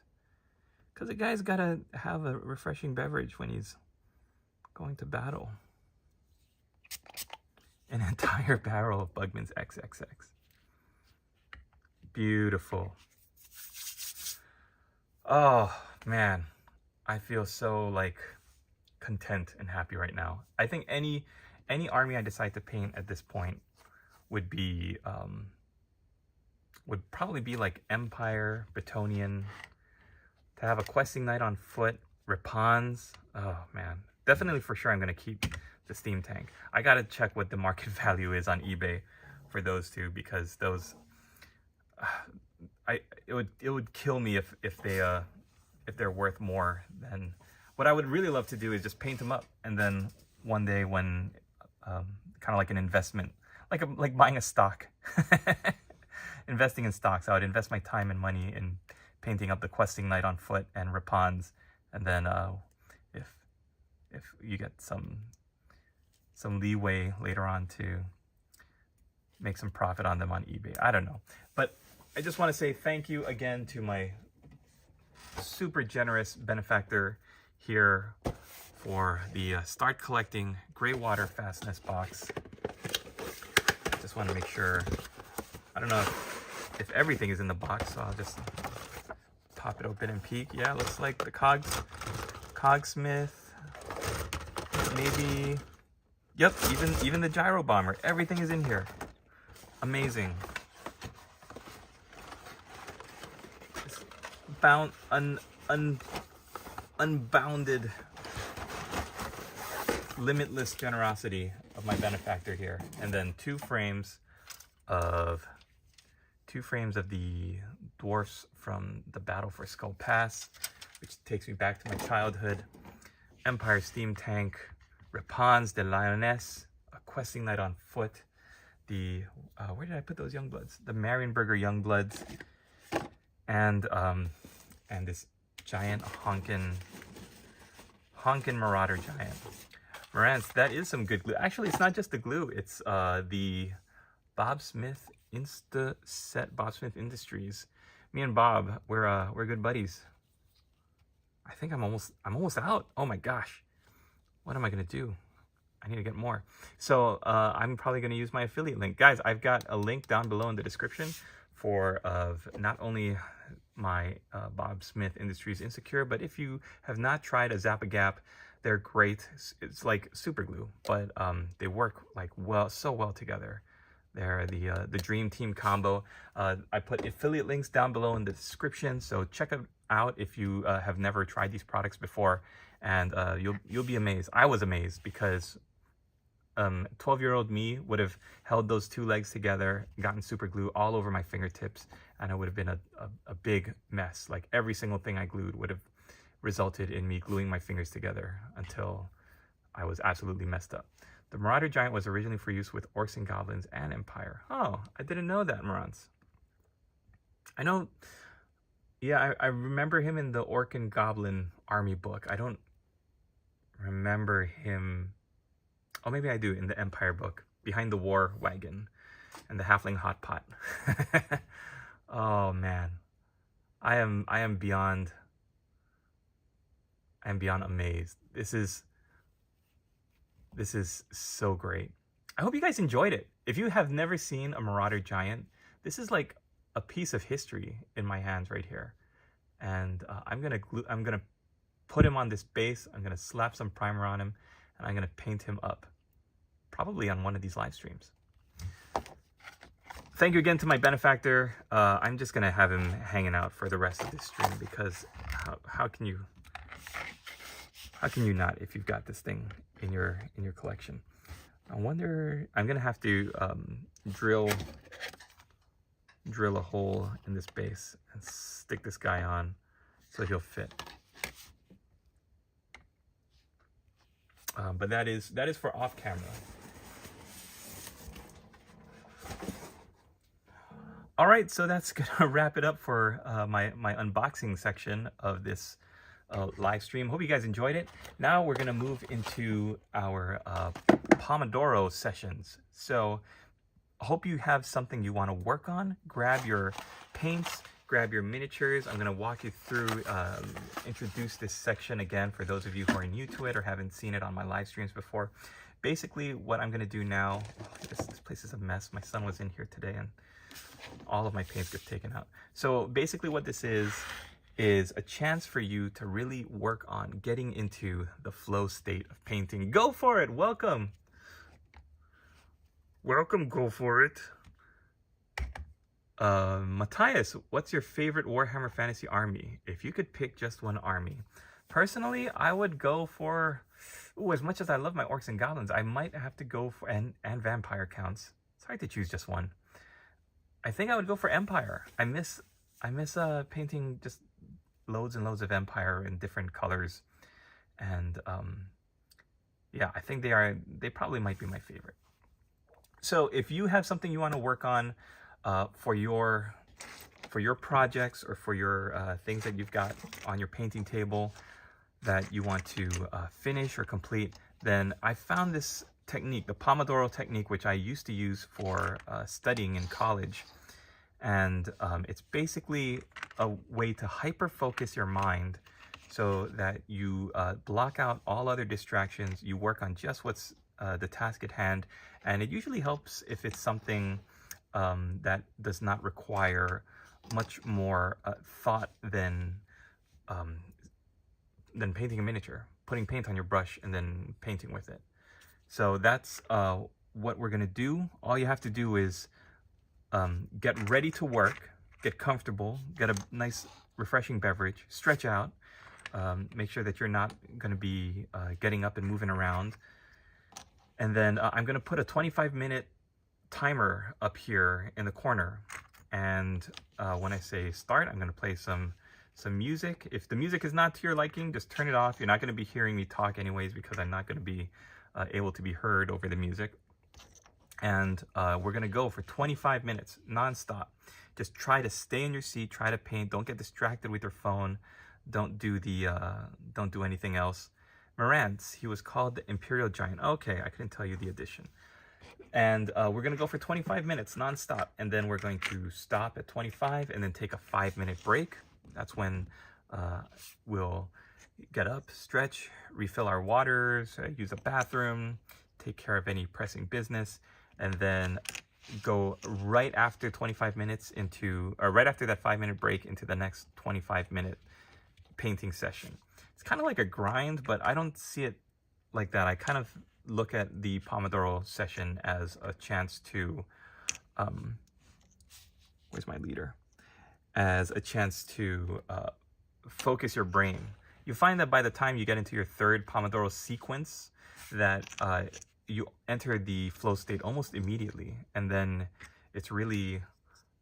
Because the guy's gotta have a refreshing beverage when he's going to battle. An entire barrel of Bugman's XXX. Beautiful. Oh man, I feel so like content and happy right now. I think any army I decide to paint at this point would be would probably be like Empire, Bretonnian, to have a questing knight on foot, Rapans. Oh man, definitely for sure I'm gonna keep the steam tank. I gotta check what the market value is on eBay for those two, because those it would kill me if they're worth more than. What I would really love to do is just paint them up, and then one day when kind of like an investment, like buying a stock, investing in stocks, I would invest my time and money in painting up the questing knight on foot and Rapans, and then if you get some leeway later on to make some profit on them on eBay. I don't know, but I just want to say thank you again to my super generous benefactor here for the Start Collecting Greywater Fastness box. Just want to make sure, I don't know if everything is in the box, so I'll just pop it open and peek. Yeah, looks like the Cogsmith, maybe, yep, even the Gyro Bomber, everything is in here. Amazing. It's unbounded, limitless generosity of my benefactor here. And then two frames of the dwarfs from the Battle for Skull Pass, which takes me back to my childhood. Empire Steam Tank, Rapans de Lioness, a questing knight on foot, the where did I put those Youngbloods? The Marienburger Youngbloods, and this giant honkin' Marauder giant. Marantz, that is some good glue. Actually, it's not just the glue, it's the Bob Smith Instaset, Bob Smith Industries. Me and Bob, we're good buddies. I think I'm almost out. Oh my gosh, what am I gonna do? I need to get more. So I'm probably gonna use my affiliate link. Guys, I've got a link down below in the description for not only my Bob Smith Industries Insecure, but if you have not tried a Zap-A-Gap, they're great. It's like super glue, but they work like so well together. They're the dream team combo. I put affiliate links down below in the description, so check it out if you have never tried these products before, and you'll be amazed. I was amazed because 12-year-old me would have held those two legs together, gotten super glue all over my fingertips, and it would have been a big mess. Like every single thing I glued would have resulted in me gluing my fingers together until I was absolutely messed up. The Marauder Giant was originally for use with Orcs and Goblins and Empire. Oh, I didn't know that, Marantz. I know, yeah, I remember him in the Orc and Goblin army book. I don't remember him. Oh, maybe I do, in the Empire book, behind the war wagon and the halfling hot pot. Oh man, I am beyond amazed. This is so great. I hope you guys enjoyed it. If you have never seen a Marauder Giant, this is like a piece of history in my hands right here. And I'm gonna put him on this base. I'm gonna slap some primer on him, and I'm gonna paint him up, probably on one of these live streams. Thank you again to my benefactor. I'm just gonna have him hanging out for the rest of this stream, because how can you not if you've got this thing in your collection? I wonder, I'm gonna have to drill a hole in this base and stick this guy on so he'll fit. But that is for off camera. All right, so that's gonna wrap it up for my unboxing section of this live stream. Hope you guys enjoyed it. Now we're gonna move into our Pomodoro sessions. So hope you have something you want to work on. Grab your paints, grab your miniatures. I'm going to walk you through, introduce this section again for those of you who are new to it or haven't seen it on my live streams before. Basically, what I'm going to do now, this place is a mess. My son was in here today and all of my paints get taken out. So basically what this is a chance for you to really work on getting into the flow state of painting. Go for it. Welcome. Welcome, go for it. Matthias, what's your favorite Warhammer Fantasy army? If you could pick just one army. Personally, I would go for, as much as I love my orcs and goblins, I might have to go for, and vampire counts. It's hard to choose just one. I think I would go for Empire. I miss painting just loads and loads of Empire in different colors. And yeah, I think they probably might be my favorite. So if you have something you want to work on for your projects or for your things that you've got on your painting table that you want to finish or complete, then I found this technique, the Pomodoro technique, which I used to use for studying in college. And it's basically a way to hyper-focus your mind so that you block out all other distractions, you work on just what's the task at hand, and it usually helps if it's something that does not require much more thought than painting a miniature, putting paint on your brush and then painting with it. So that's what we're gonna do. All you have to do is get ready to work, get comfortable, get a nice refreshing beverage, stretch out, make sure that you're not gonna be getting up and moving around. And then I'm gonna put a 25-minute timer up here in the corner. And when I say start, I'm gonna play some music. If the music is not to your liking, just turn it off. You're not gonna be hearing me talk anyways because I'm not gonna be able to be heard over the music. And we're gonna go for 25 minutes non-stop. Just try to stay in your seat, try to paint, don't get distracted with your phone, don't do anything else. Marantz, he was called the Imperial Giant. Okay, I couldn't tell you the addition. And we're gonna go for 25 minutes non-stop, and then we're going to stop at 25 and then take a 5-minute break. That's when we'll get up, stretch, refill our waters, use a bathroom, take care of any pressing business, and then go right after 25 minutes into, or right after that 5-minute break into the next 25-minute painting session. It's kind of like a grind, but I don't see it like that. I kind of look at the Pomodoro session as a chance to, where's my leader? As a chance to focus your brain. You find that by the time you get into your third Pomodoro sequence, that you enter the flow state almost immediately, and then it's really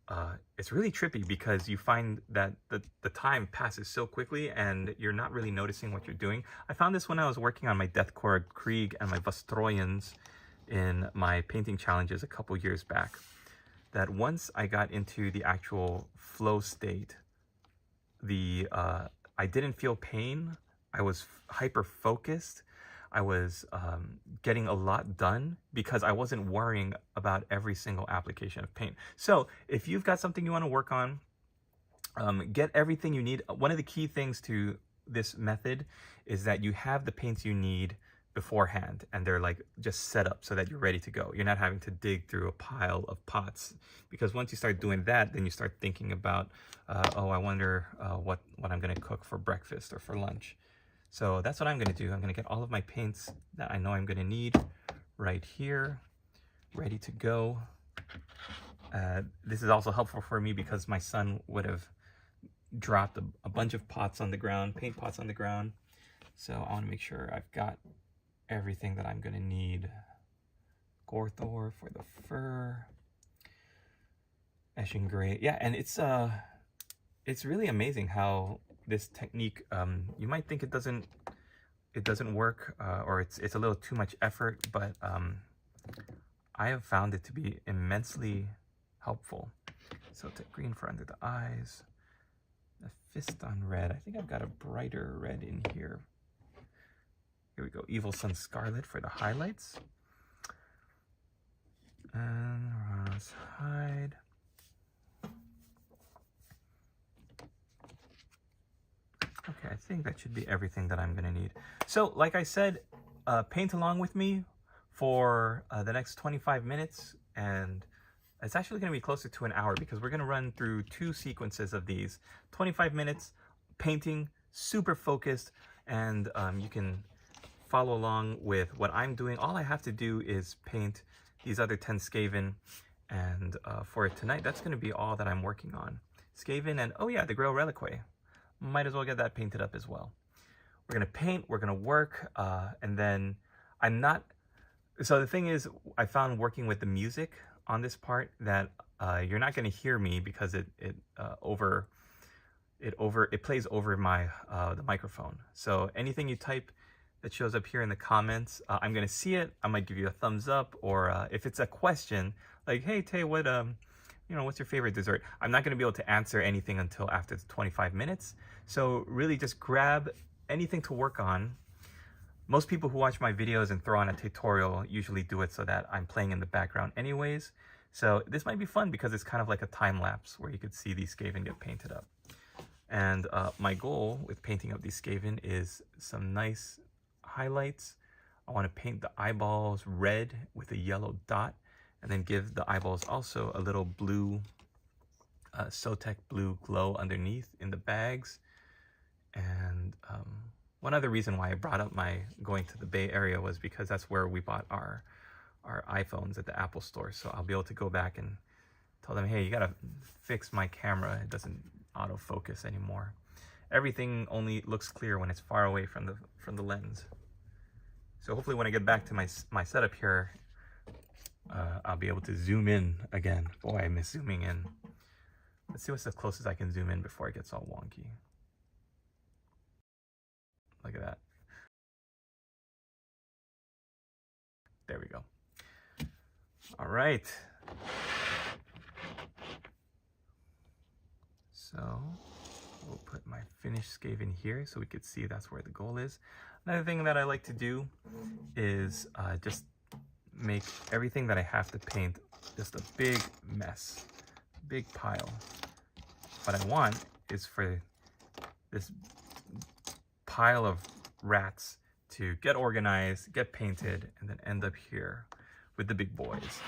trippy because you find that the time passes so quickly and you're not really noticing what you're doing. I found this when I was working on my Deathcore Krieg and my Vostroyans in my painting challenges a couple years back, that once I got into the actual flow state, I didn't feel pain. I was hyper focused. I was getting a lot done because I wasn't worrying about every single application of paint. So if you've got something you want to work on, get everything you need. One of the key things to this method is that you have the paints you need beforehand, and they're like just set up so that you're ready to go. You're not having to dig through a pile of pots, because once you start doing that, then you start thinking about, oh, I wonder what I'm going to cook for breakfast or for lunch. So that's what I'm going to do. I'm going to get all of my paints that I know I'm going to need right here, ready to go. This is also helpful for me because my son would have dropped a bunch of pots on the ground, paint pots on the ground. So I want to make sure I've got everything that I'm going to need Gore for the fur. Ashen gray. Yeah, and it's really amazing how this technique, you might think it doesn't work, or it's a little too much effort, but I have found it to be immensely helpful. So take green for under the eyes, a fist on red. I think I've got a brighter red in here. Here we go, Evil Sun Scarlet for the highlights. And Rana's hide. Okay, I think that should be everything that I'm gonna need. So, like I said, paint along with me for the next 25 minutes, and it's actually gonna be closer to an hour because we're gonna run through 2 sequences of these. 25 minutes, painting, super focused, and you can follow along with what I'm doing. All I have to do is paint these other 10 Skaven, and for tonight, that's gonna be all that I'm working on. Skaven and, oh yeah, the Grail Reliquary. Might as well get that painted up as well. We're gonna paint, we're gonna work, and then so the thing is, I found working with the music on this part that you're not gonna hear me because it plays over my the microphone. So anything you type that shows up here in the comments, I'm gonna see it. I might give you a thumbs up, or if it's a question like, hey Tay, what what's your favorite dessert? I'm not going to be able to answer anything until after the 25 minutes. So really just grab anything to work on. Most people who watch my videos and throw on a tutorial usually do it so that I'm playing in the background anyways. So this might be fun because it's kind of like a time lapse where you could see these Skaven get painted up. And my goal with painting up these Skaven is some nice highlights. I want to paint the eyeballs red with a yellow dot, and then give the eyeballs also a little blue, Sotek blue glow underneath in the bags. And one other reason why I brought up my going to the Bay Area was because that's where we bought our iPhones at the Apple store. So I'll be able to go back and tell them, hey, you gotta fix my camera. It doesn't autofocus anymore. Everything only looks clear when it's far away from the lens. So hopefully when I get back to my setup here, I'll be able to zoom in again. Boy, I miss zooming in. Let's see what's the closest I can zoom in before it gets all wonky. Look at that. There we go. All right. So we'll put my finished Skaven here so we could see that's where the goal is. Another thing that I like to do is just make everything that I have to paint just a big mess, big pile. What I want is for this pile of rats to get organized, get painted, and then end up here with the big boys.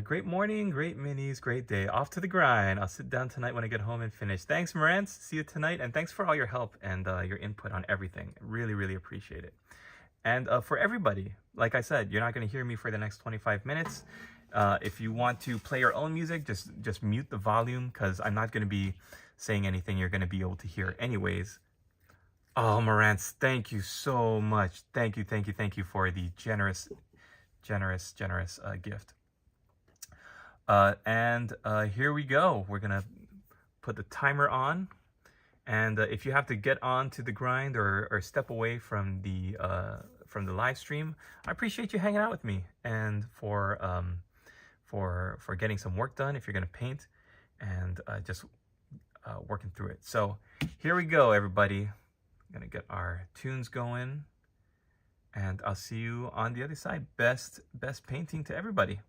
Great morning, great minis, great day. Off to the grind. I'll sit down tonight when I get home and finish. Thanks, Marantz. See you tonight. And thanks for all your help and your input on everything. Really, really appreciate it. And for everybody, like I said, you're not going to hear me for the next 25 minutes. If you want to play your own music, just mute the volume because I'm not going to be saying anything you're going to be able to hear anyways. Oh, Marantz, thank you so much. Thank you for the generous gift. Here we go. We're gonna put the timer on, and if you have to get on to the grind or step away from the live stream, I appreciate you hanging out with me and for getting some work done if you're gonna paint and just working through it. So here we go, everybody. I'm gonna get our tunes going, and I'll see you on the other side. Best painting to everybody.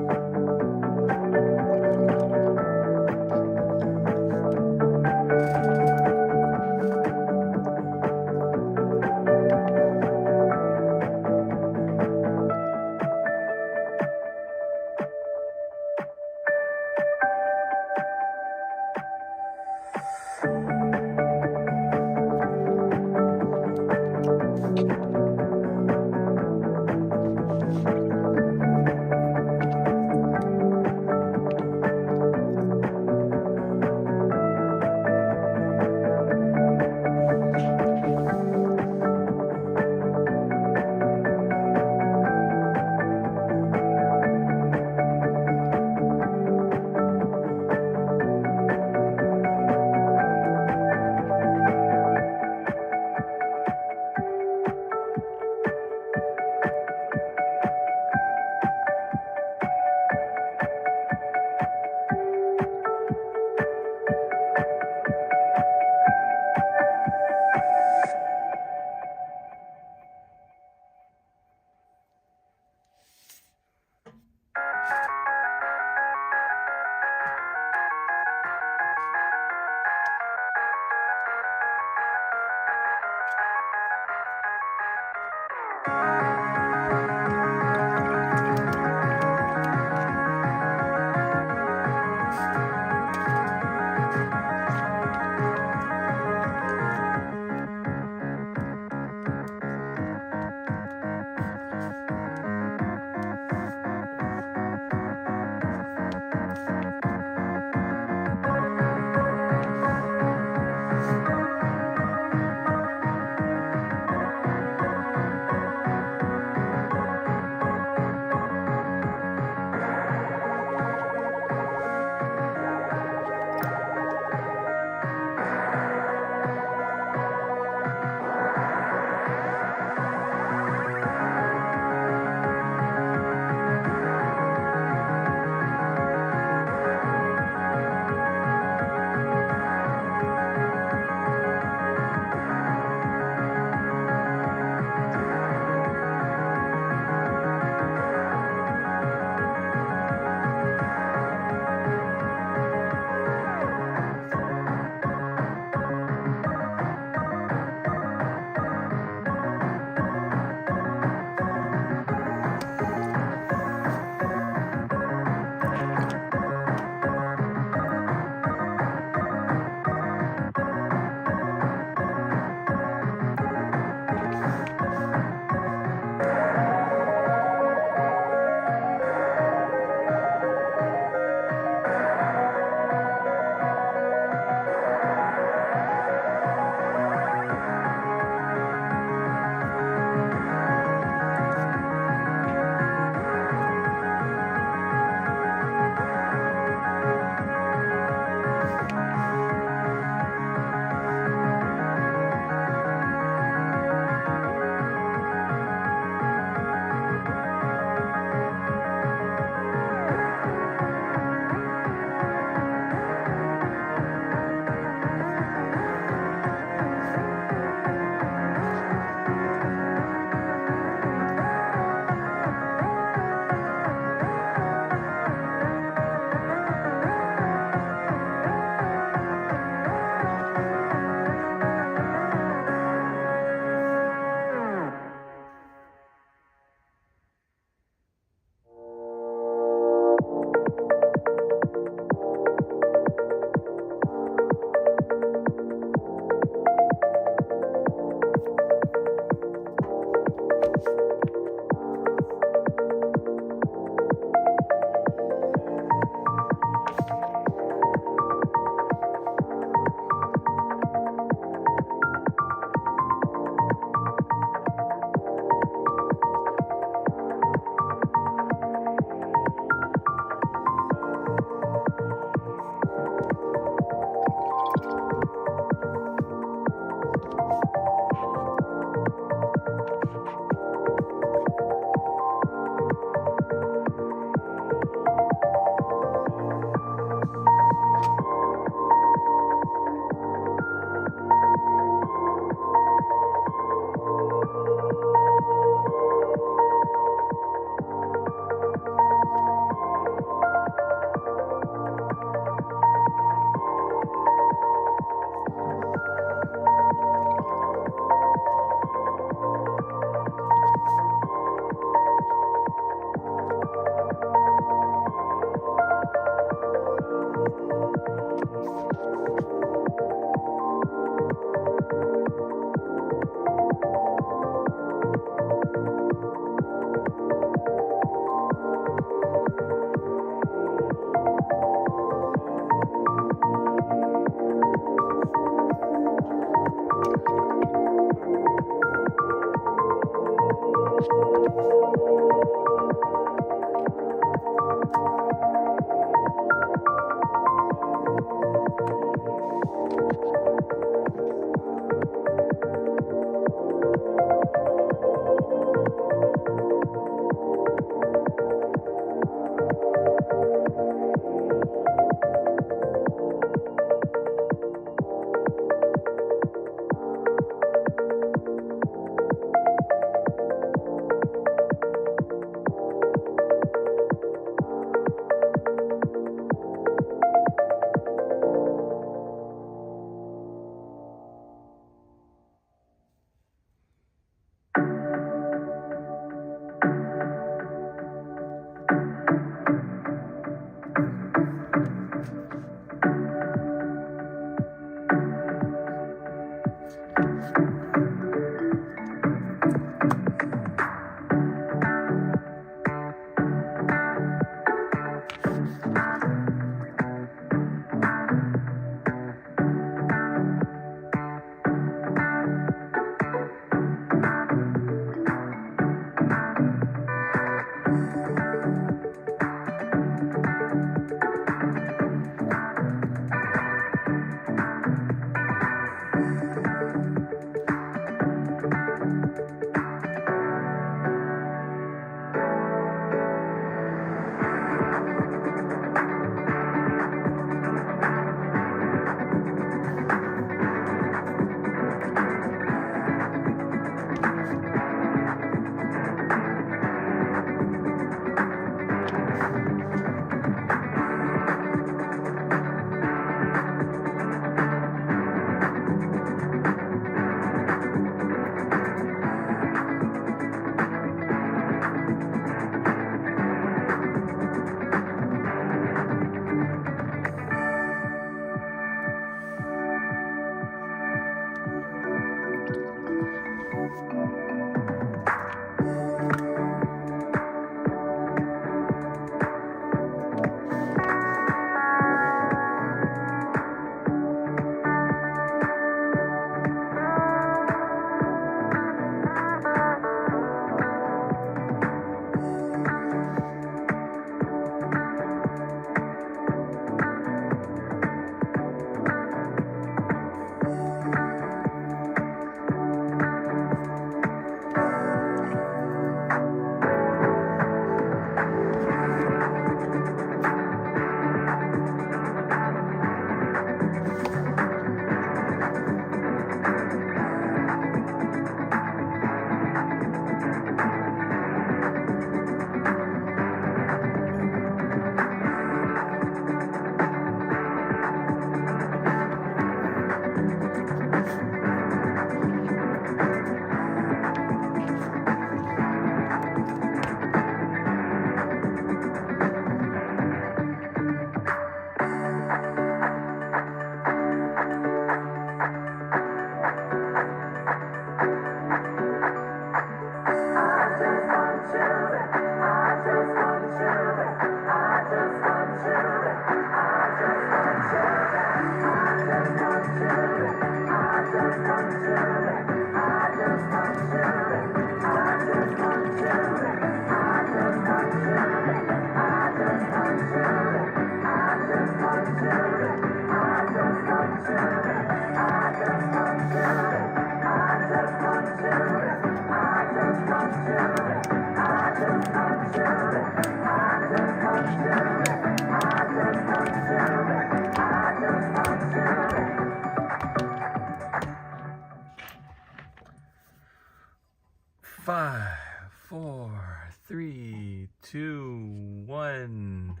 1.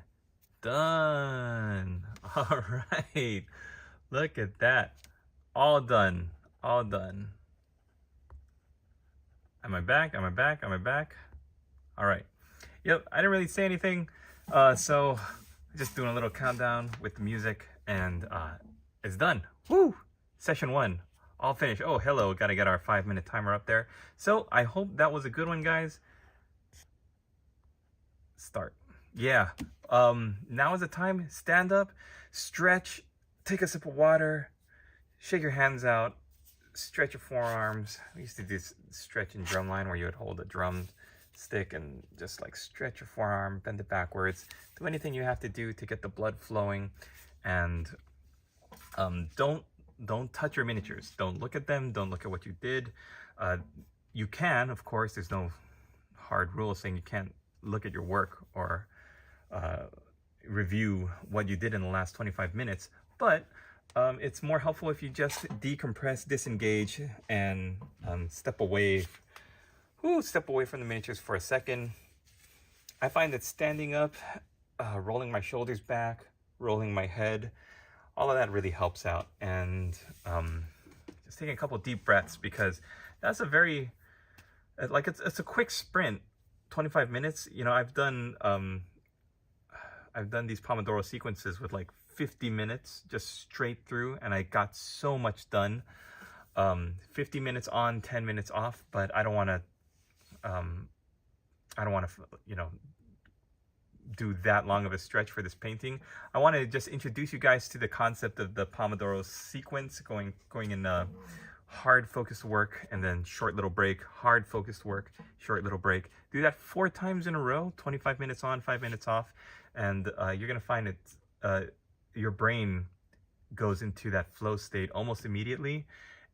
Done. All right. Look at that. All done. All done. Am I back? Am I back? Am I back? All right. Yep, I didn't really say anything. So just doing a little countdown with the music, and it's done. Woo! Session 1. All finished. Oh, hello. Got to get our 5-minute timer up there. So I hope that was a good one, guys. Start. Yeah. Now is the time. Stand up, stretch, take a sip of water, shake your hands out, stretch your forearms. We used to do this stretch in drumline where you would hold a drum stick and just like stretch your forearm, bend it backwards. Do anything you have to do to get the blood flowing, and don't touch your miniatures. Don't look at them. Don't look at what you did. You can, of course, there's no hard rule saying you can't look at your work or review what you did in the last 25 minutes, but it's more helpful if you just decompress, disengage, and step away from the miniatures for a second. I find that standing up, rolling my shoulders back, rolling my head, all of that really helps out. And just taking a couple deep breaths, because that's a very, like, it's a quick sprint, 25 minutes. You know, I've done these Pomodoro sequences with like 50 minutes just straight through, and I got so much done. 50 minutes on, 10 minutes off, but I don't want to, you know, do that long of a stretch for this painting. I want to just introduce you guys to the concept of the Pomodoro sequence, going in hard focused work and then short little break, hard focused work, short little break. Do that 4 times in a row, 25 minutes on, 5 minutes off, and you're gonna find it, your brain goes into that flow state almost immediately.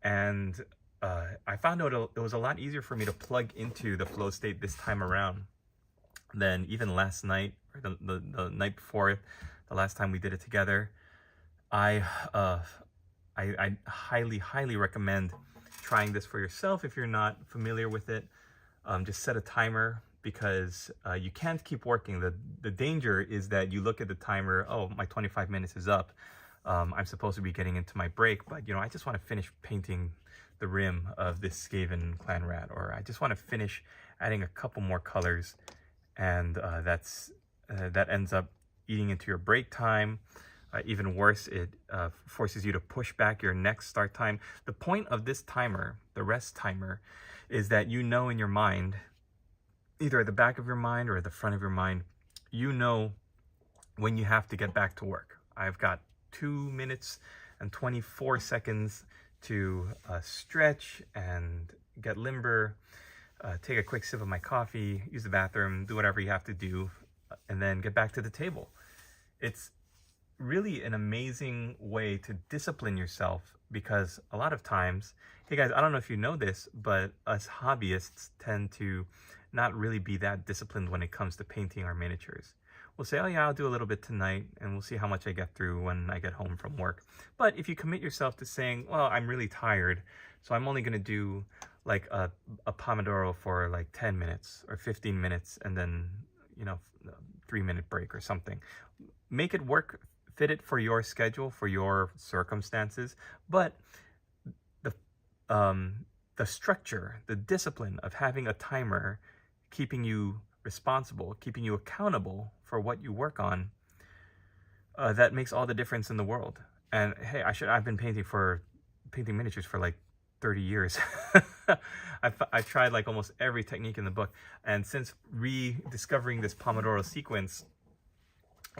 And I found out it was a lot easier for me to plug into the flow state this time around than even last night, or the night before, the last time we did it together. I highly recommend trying this for yourself if you're not familiar with it. Just set a timer, because you can't keep working. The danger is that you look at the timer, oh, my 25 minutes is up. I'm supposed to be getting into my break, but you know, I just want to finish painting the rim of this Skaven clan rat, or I just want to finish adding a couple more colors, and that ends up eating into your break time. Even worse, it forces you to push back your next start time. The point of this timer, the rest timer, is that you know in your mind, either at the back of your mind or at the front of your mind, you know when you have to get back to work. I've got 2 minutes and 24 seconds to stretch and get limber, take a quick sip of my coffee, use the bathroom, do whatever you have to do, and then get back to the table. It's really an amazing way to discipline yourself, because a lot of times, hey guys, I don't know if you know this, but us hobbyists tend to not really be that disciplined when it comes to painting our miniatures. We'll say, oh yeah, I'll do a little bit tonight, and we'll see how much I get through when I get home from work. But if you commit yourself to saying, well, I'm really tired, so I'm only going to do like a Pomodoro for like 10 minutes or 15 minutes, and then, you know, 3-minute break or something. Make it work, fit it for your schedule, for your circumstances. But the structure, the discipline of having a timer, keeping you responsible, keeping you accountable for what you work on, that makes all the difference in the world. And hey, I've been painting miniatures for like 30 years. I've tried like almost every technique in the book, and since rediscovering this Pomodoro sequence,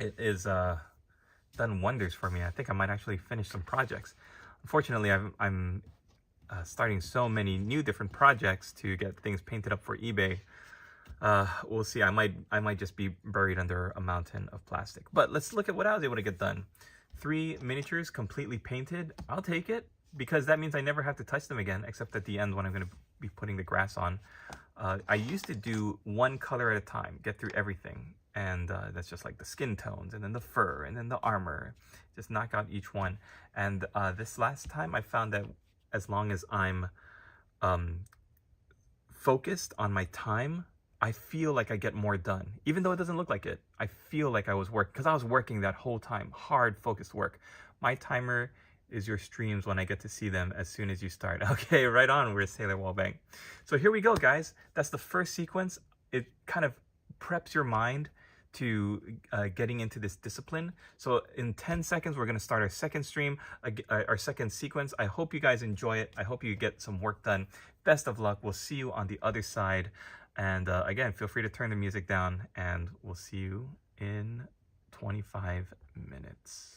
it is done wonders for me. I think I might actually finish some projects. Unfortunately, I'm starting so many new different projects to get things painted up for eBay. We'll see. I might just be buried under a mountain of plastic. But let's look at what I was able to get done. 3 miniatures completely painted. I'll take it, because that means I never have to touch them again, except at the end when I'm going to be putting the grass on. I used to do 1 color at a time, get through everything. And that's just like the skin tones, and then the fur, and then the armor. Just knock out each one. And this last time I found that as long as I'm focused on my time, I feel like I get more done. Even though it doesn't look like it, I feel like I was working, because I was working that whole time, hard focused work. My timer is your streams when I get to see them as soon as you start. Okay, right on, we're Sailor Wallbang. So here we go, guys. That's the first sequence. It kind of preps your mind to getting into this discipline. So in 10 seconds, we're gonna start our second stream, our second sequence. I hope you guys enjoy it. I hope you get some work done. Best of luck. We'll see you on the other side. And again, feel free to turn the music down, and we'll see you in 25 minutes.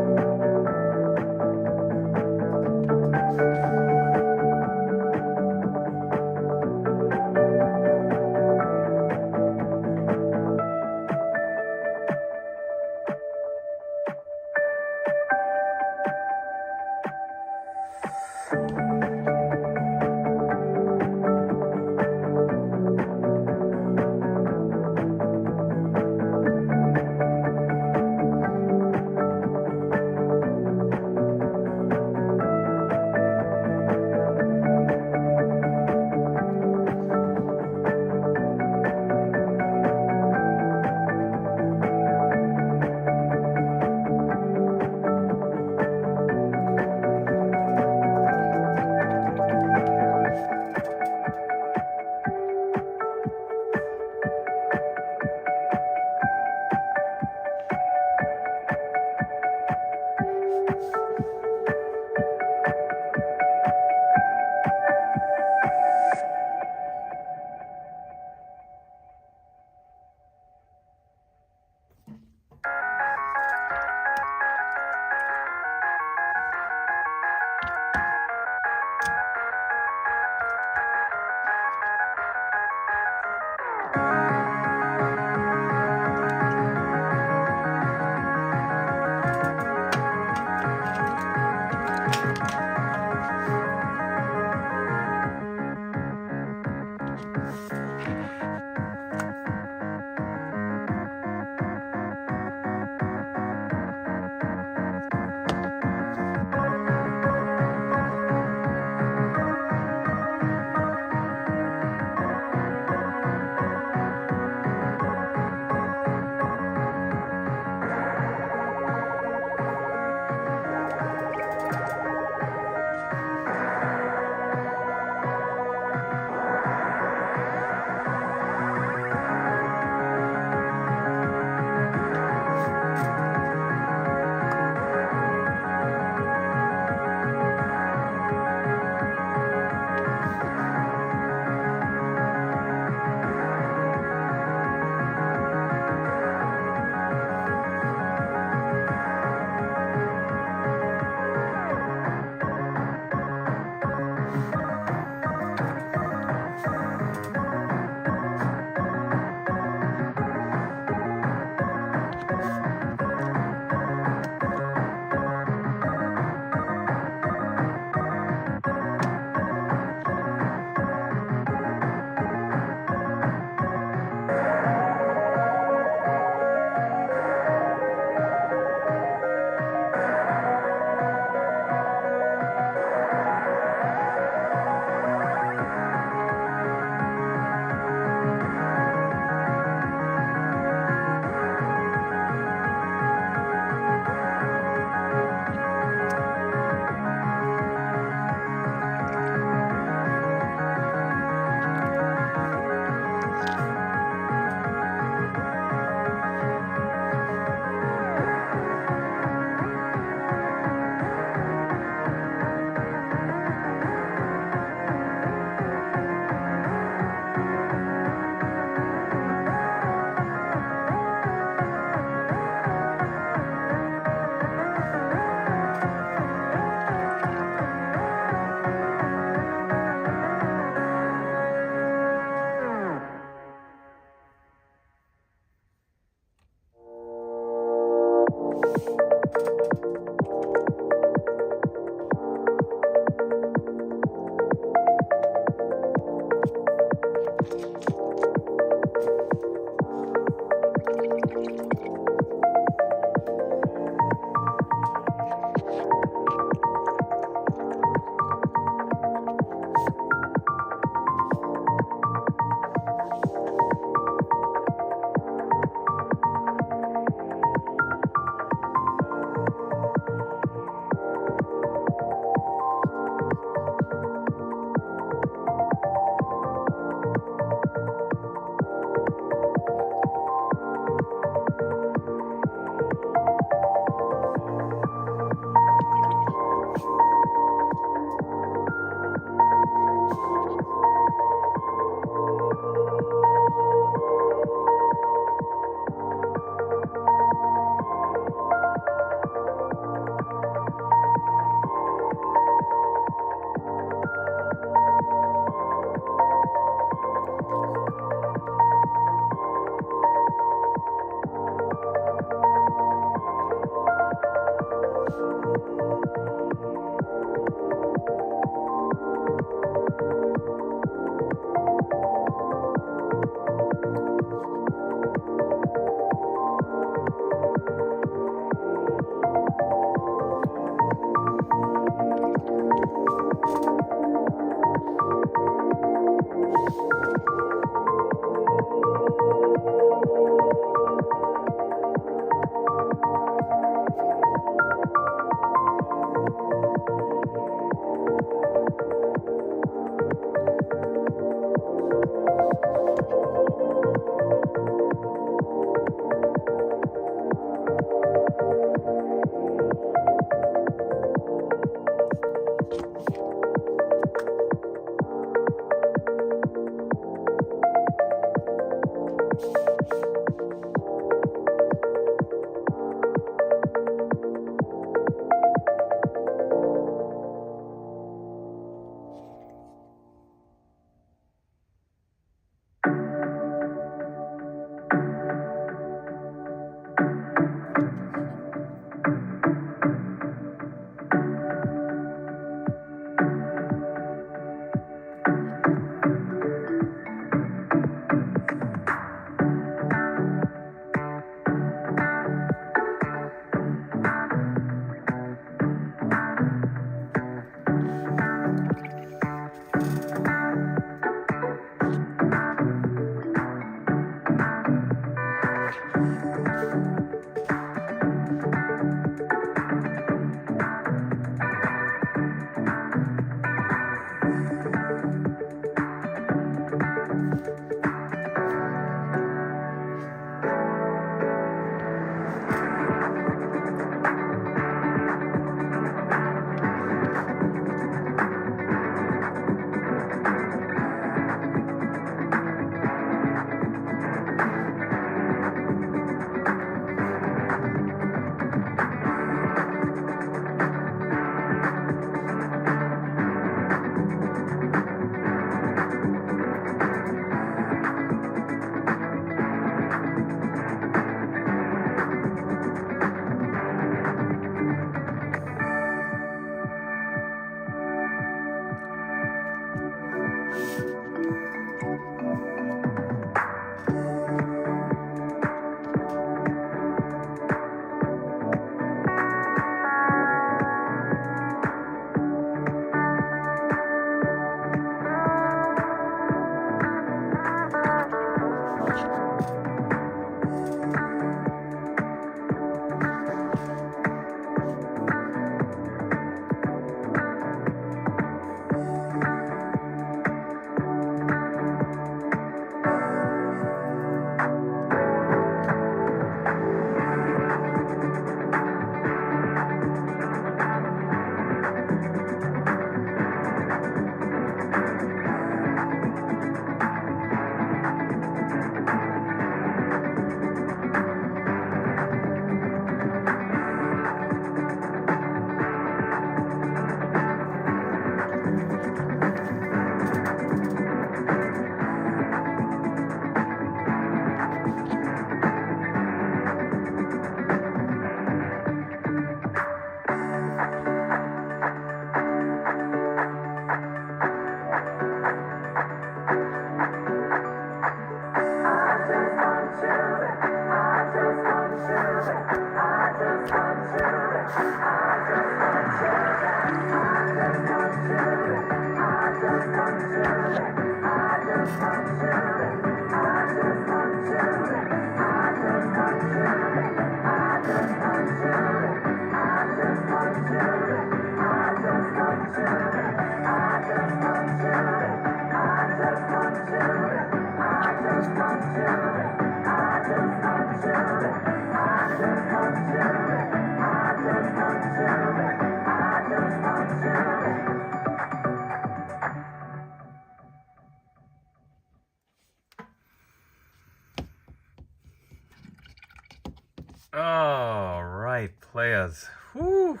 players. Whew.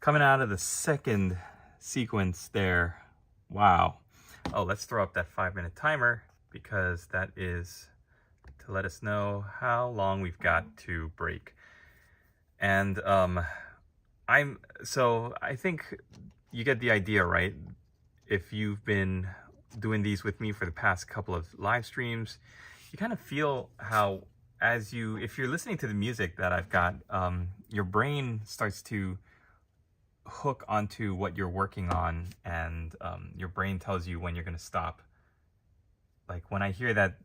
Coming out of the second sequence there. Wow. Oh, let's throw up that 5-minute timer because that is to let us know how long we've got to break. And I think you get the idea, right? If you've been doing these with me for the past couple of live streams, you kind of feel how if you're listening to the music that I've got, your brain starts to hook onto what you're working on, and your brain tells you when you're going to stop. Like when I hear that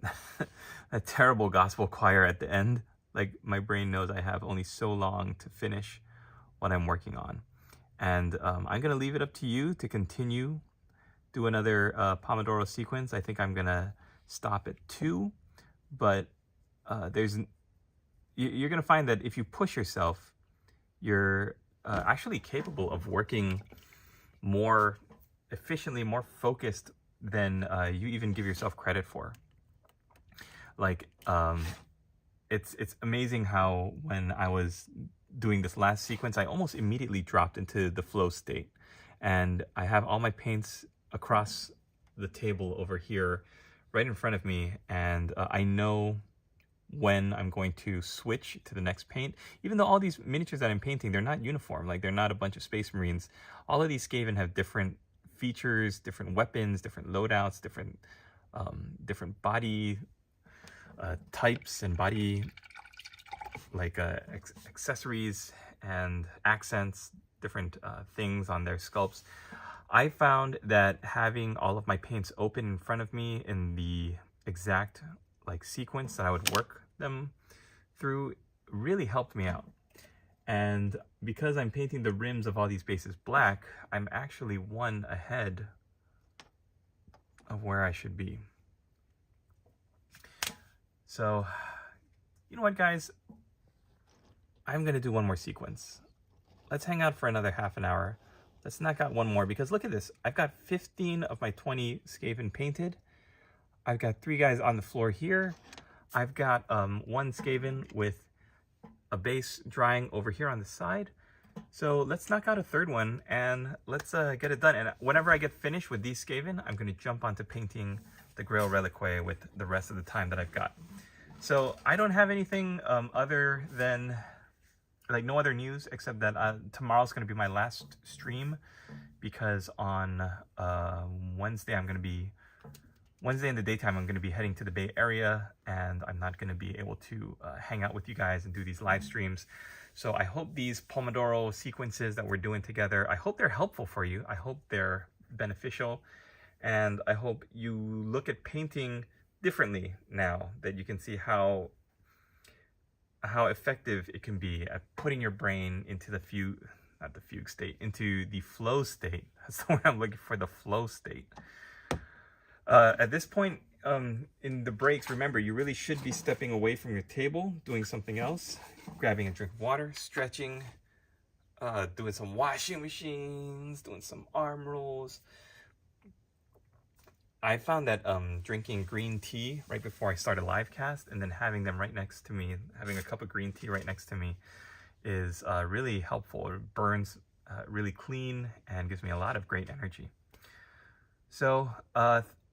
that terrible gospel choir at the end, like my brain knows I have only so long to finish what I'm working on. And I'm going to leave it up to you to continue, do another Pomodoro sequence. I think I'm going to stop at 2, but you're going to find that if you push yourself, you're actually capable of working more efficiently, more focused than you even give yourself credit for. Like, it's amazing how when I was doing this last sequence, I almost immediately dropped into the flow state. And I have all my paints across the table over here, right in front of me, and I know when I'm going to switch to the next paint. Even though all these miniatures that I'm painting, they're not uniform, like they're not a bunch of Space Marines. All of these Skaven have different features, different weapons, different loadouts, different body types and body accessories and accents, different things on their sculpts. I found that having all of my paints open in front of me in the exact sequence that I would work them through really helped me out. And because I'm painting the rims of all these bases black, I'm actually 1 ahead of where I should be. So, you know what, guys? I'm going to do one more sequence. Let's hang out for another half an hour. Let's knock out one more, because look at this. I've got 15 of my 20 Skaven painted. I've got 3 guys on the floor here. I've got 1 Skaven with a base drying over here on the side. So let's knock out a 3rd one and let's get it done. And whenever I get finished with these Skaven, I'm going to jump onto painting the Grail Reliquary with the rest of the time that I've got. So I don't have anything other than, no other news, except that tomorrow's going to be my last stream, because on Wednesday in the daytime, I'm going to be heading to the Bay Area, and I'm not going to be able to hang out with you guys and do these live streams. So I hope these Pomodoro sequences that we're doing together, I hope they're helpful for you. I hope they're beneficial, and I hope you look at painting differently now that you can see how effective it can be at putting your brain into the into the flow state. That's the word I'm looking for, the flow state. At this point in the breaks, remember, you really should be stepping away from your table, doing something else, grabbing a drink of water, stretching, doing some washing machines, doing some arm rolls. I found that drinking green tea right before I start a live cast, and then having them right next to me, having a cup of green tea right next to me, is really helpful. It burns really clean and gives me a lot of great energy. So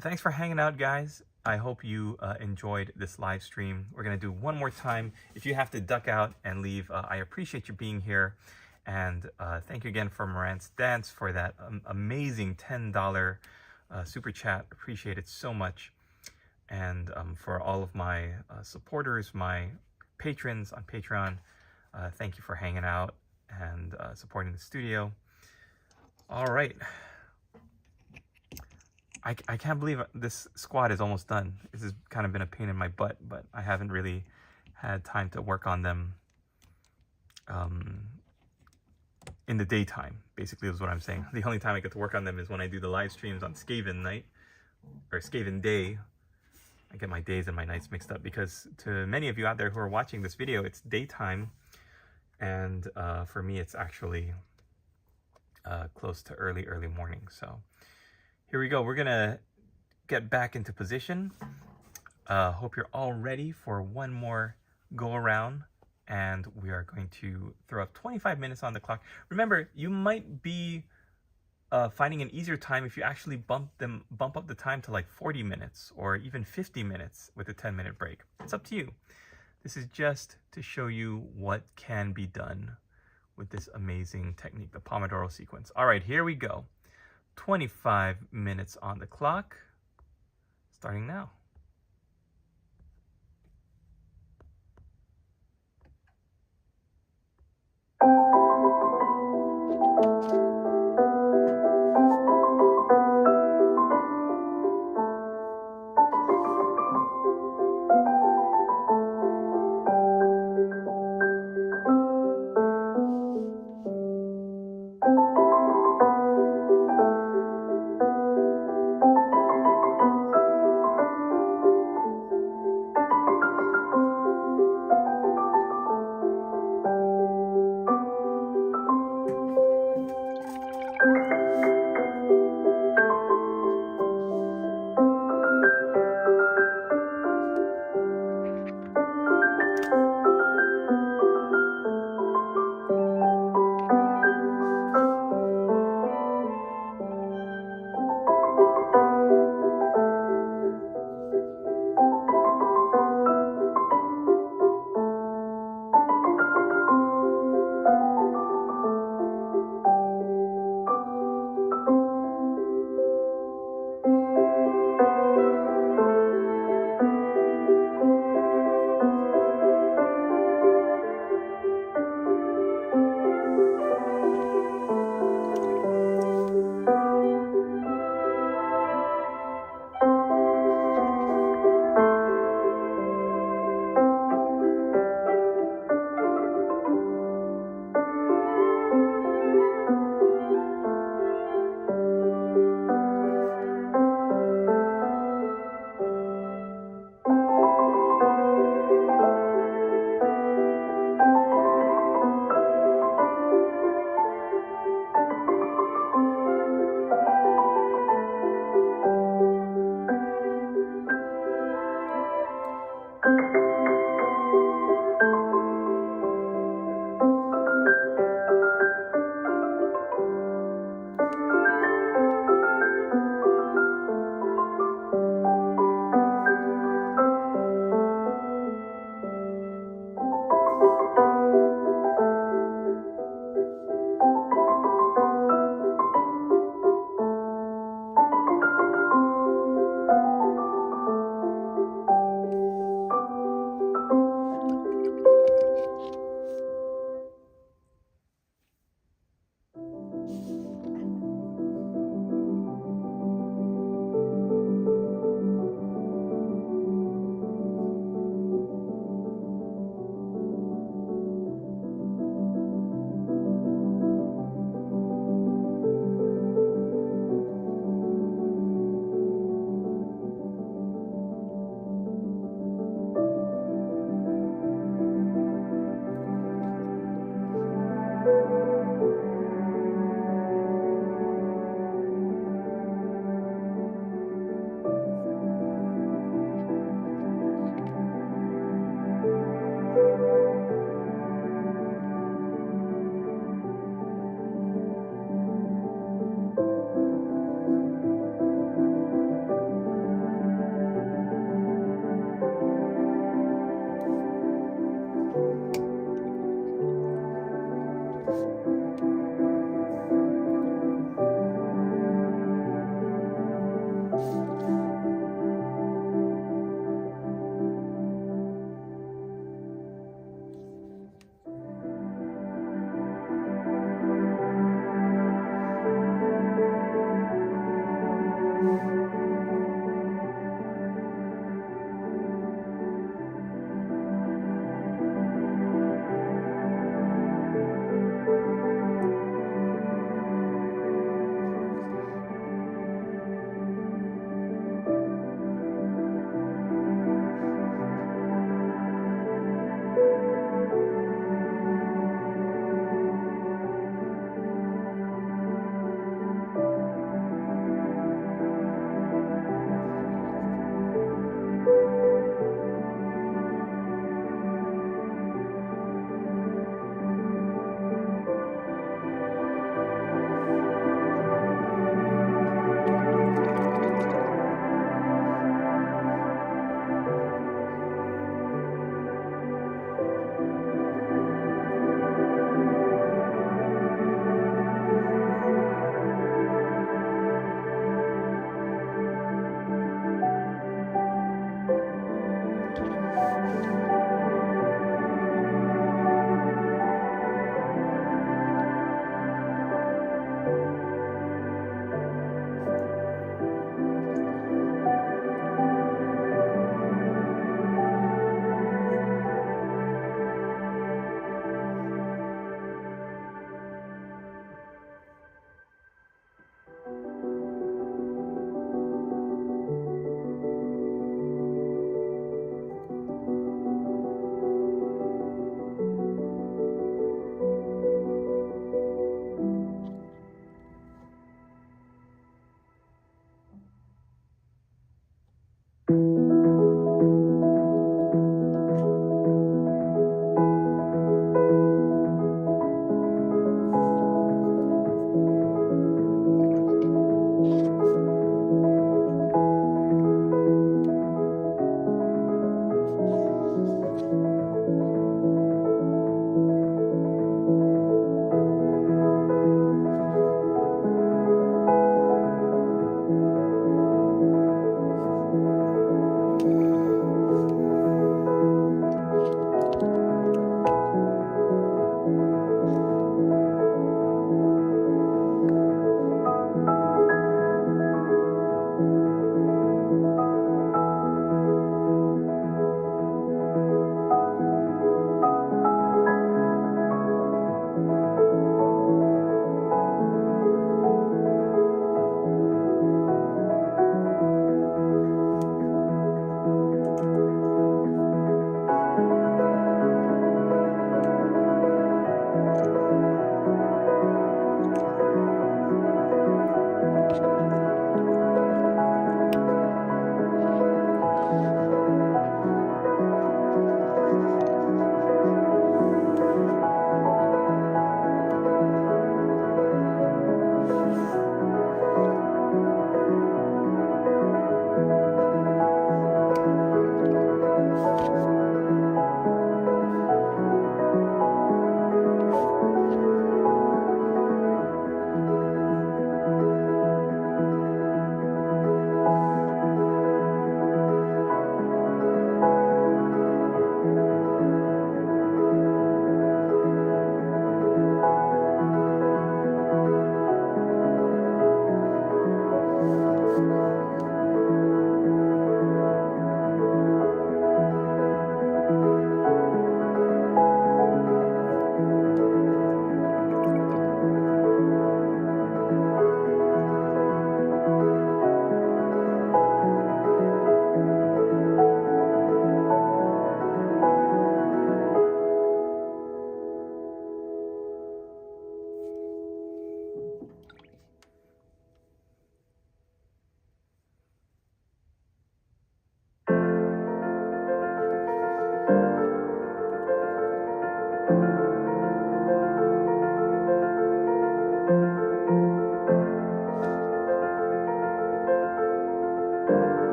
thanks for hanging out, guys. I hope you enjoyed this live stream. We're going to do one more time. If you have to duck out and leave, I appreciate you being here. And thank you again for Morant's Dance for that amazing $10 super chat. Appreciate it so much. And for all of my supporters, my patrons on Patreon, thank you for hanging out and supporting the studio. All right. I can't believe this squad is almost done. This has kind of been a pain in my butt, but I haven't really had time to work on them in the daytime, basically, is what I'm saying. The only time I get to work on them is when I do the live streams on Skaven night, or Skaven day. I get my days and my nights mixed up, because to many of you out there who are watching this video, it's daytime, and for me, it's actually close to early morning. So here we go. We're gonna get back into position. Hope you're all ready for one more go around and we are going to throw up 25 minutes on the clock. Remember, you might be finding an easier time if you actually bump up the time to like 40 minutes or even 50 minutes with a 10-minute break. It's up to you. This is just to show you what can be done with this amazing technique, the Pomodoro sequence. All right, here we go. 25 minutes on the clock, starting now.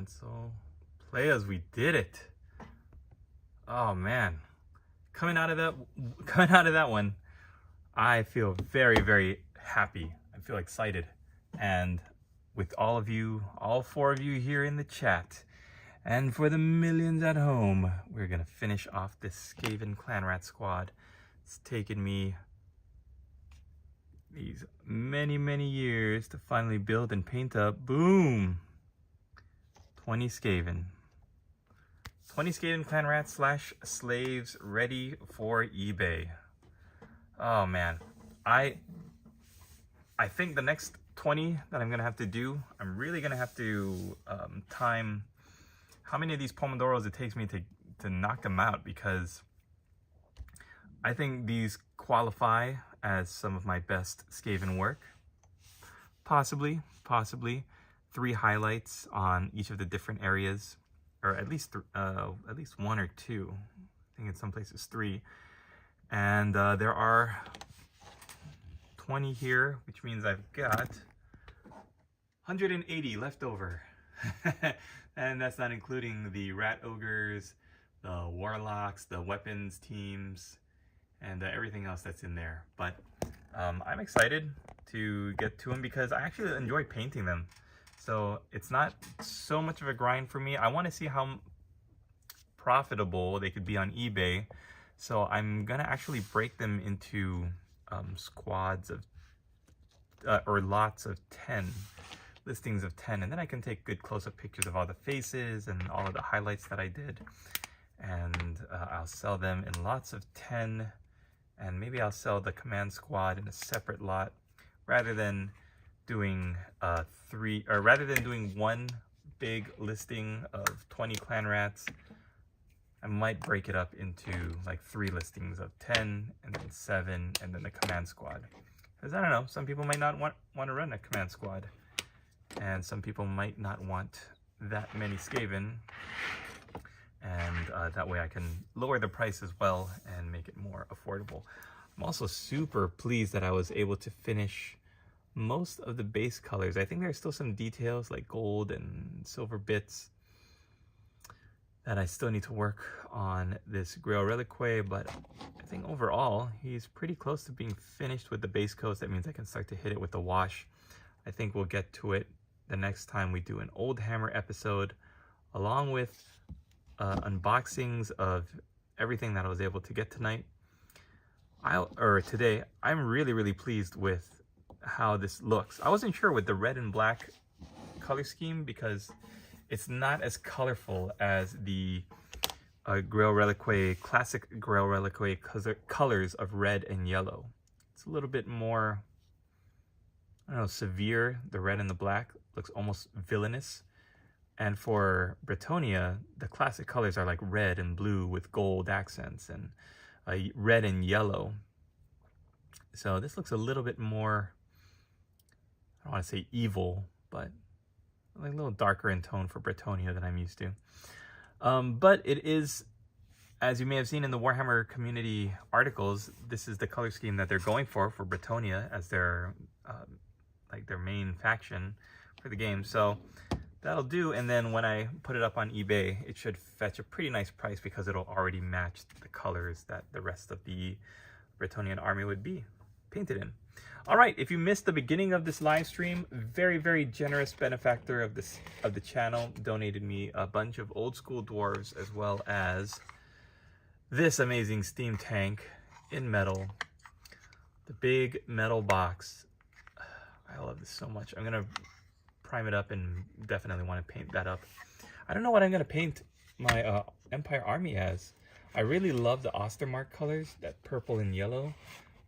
cancel. Players, we did it. Oh man. Coming out of that one, I feel very, very happy. I feel excited. And with all of you, all 4 of you here in the chat, and for the millions at home, we're gonna finish off this Skaven Clan Rat squad. It's taken me these many, many years to finally build and paint up. Boom! 20 Skaven. 20 Skaven Clan Rats / slaves ready for eBay. Oh man, I think the next 20 that I'm gonna have to do, I'm really gonna have to time how many of these Pomodoros it takes me to knock them out, because I think these qualify as some of my best Skaven work. Possibly 3 highlights on each of the different areas, or at least 1 or 2. I think in some places 3. And there are 20 here, which means I've got 180 left over. And that's not including the rat ogres, the warlocks, the weapons teams, and everything else that's in there. But I'm excited to get to them because I actually enjoy painting them. So it's not so much of a grind for me. I want to see how profitable they could be on eBay. So I'm gonna actually break them into squads of or lots of 10, listings of 10, and then I can take good close-up pictures of all the faces and all of the highlights that I did, and I'll sell them in lots of 10, and maybe I'll sell the command squad in a separate lot rather than doing one big listing of 20 clan rats. I might break it up into like 3 listings of 10, and then 7, and then the command squad. Because I don't know, some people might not want to run a command squad, and some people might not want that many Skaven, and that way I can lower the price as well and make it more affordable. I'm also super pleased that I was able to finish most of the base colors. I think there's still some details like gold and silver bits that I still need to work on this Grail Reliquary, but I think overall he's pretty close to being finished with the base coats. That means I can start to hit it with the wash. I think we'll get to it the next time we do an Old Hammer episode, along with unboxings of everything that I was able to get tonight. Today. I'm really pleased with how this looks. I wasn't sure with the red and black color scheme because it's not as colorful as the Grail Reliquary, classic Grail Reliquary colors of red and yellow. It's a little bit more, I don't know, severe. The red and the black looks almost villainous. And for Bretonnia, the classic colors are like red and blue with gold accents, and red and yellow. So this looks a little bit more, I don't want to say evil, but like a little darker in tone for Bretonnia than I'm used to. But it is, as you may have seen in the Warhammer community articles, this is the color scheme that they're going for Bretonnia as their like their main faction for the game. So that'll do, and then when I put it up on eBay, it should fetch a pretty nice price because it'll already match the colors that the rest of the Bretonnian army would be painted in. All right, if you missed the beginning of this live stream, very generous benefactor of the channel donated me a bunch of old school dwarves, as well as this amazing steam tank in metal, the big metal box. I love this so much. I'm gonna prime it up and definitely want to paint that up. I don't know what I'm gonna paint my Empire army as. I really love the Ostermark colors, that purple and yellow.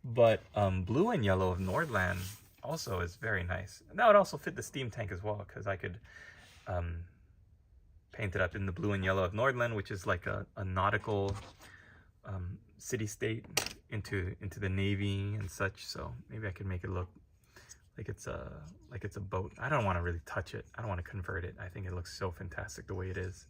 But blue and yellow of Nordland also is very nice. And that would also fit the steam tank as well, because I could paint it up in the blue and yellow of Nordland, which is like a nautical city-state into the navy and such. So maybe I could make it look like it's a boat. I don't want to really touch it. I don't want to convert it. I think it looks so fantastic the way it is.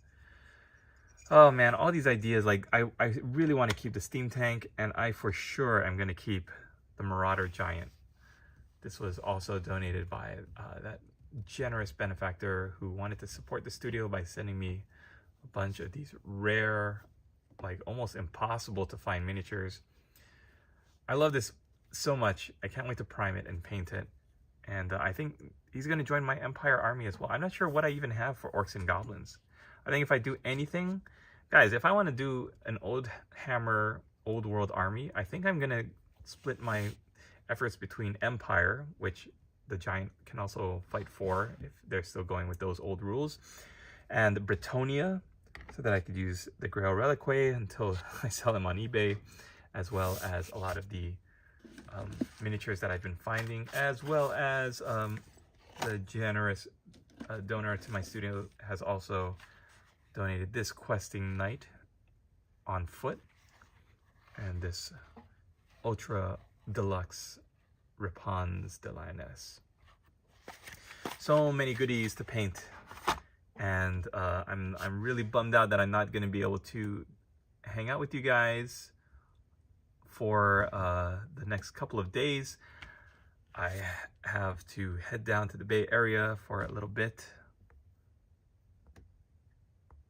Oh man, all these ideas, like I really want to keep the steam tank, and I for sure am going to keep the Marauder Giant. This was also donated by that generous benefactor who wanted to support the studio by sending me a bunch of these rare, like almost impossible to find miniatures. I love this so much. I can't wait to prime it and paint it. And I think he's going to join my Empire army as well. I'm not sure what I even have for orcs and goblins. I think if I do anything, guys, if I want to do an old hammer, old world army, I think I'm going to split my efforts between Empire, which the giant can also fight for if they're still going with those old rules, and Bretonia, so that I could use the Grail Reliquary until I sell them on eBay, as well as a lot of the miniatures that I've been finding, as well as the generous donor to my studio has also donated this questing knight on foot and this ultra deluxe Repons de Lioness. So many goodies to paint, and I'm really bummed out that I'm not going to be able to hang out with you guys for the next couple of days. I have to head down to the Bay Area for a little bit,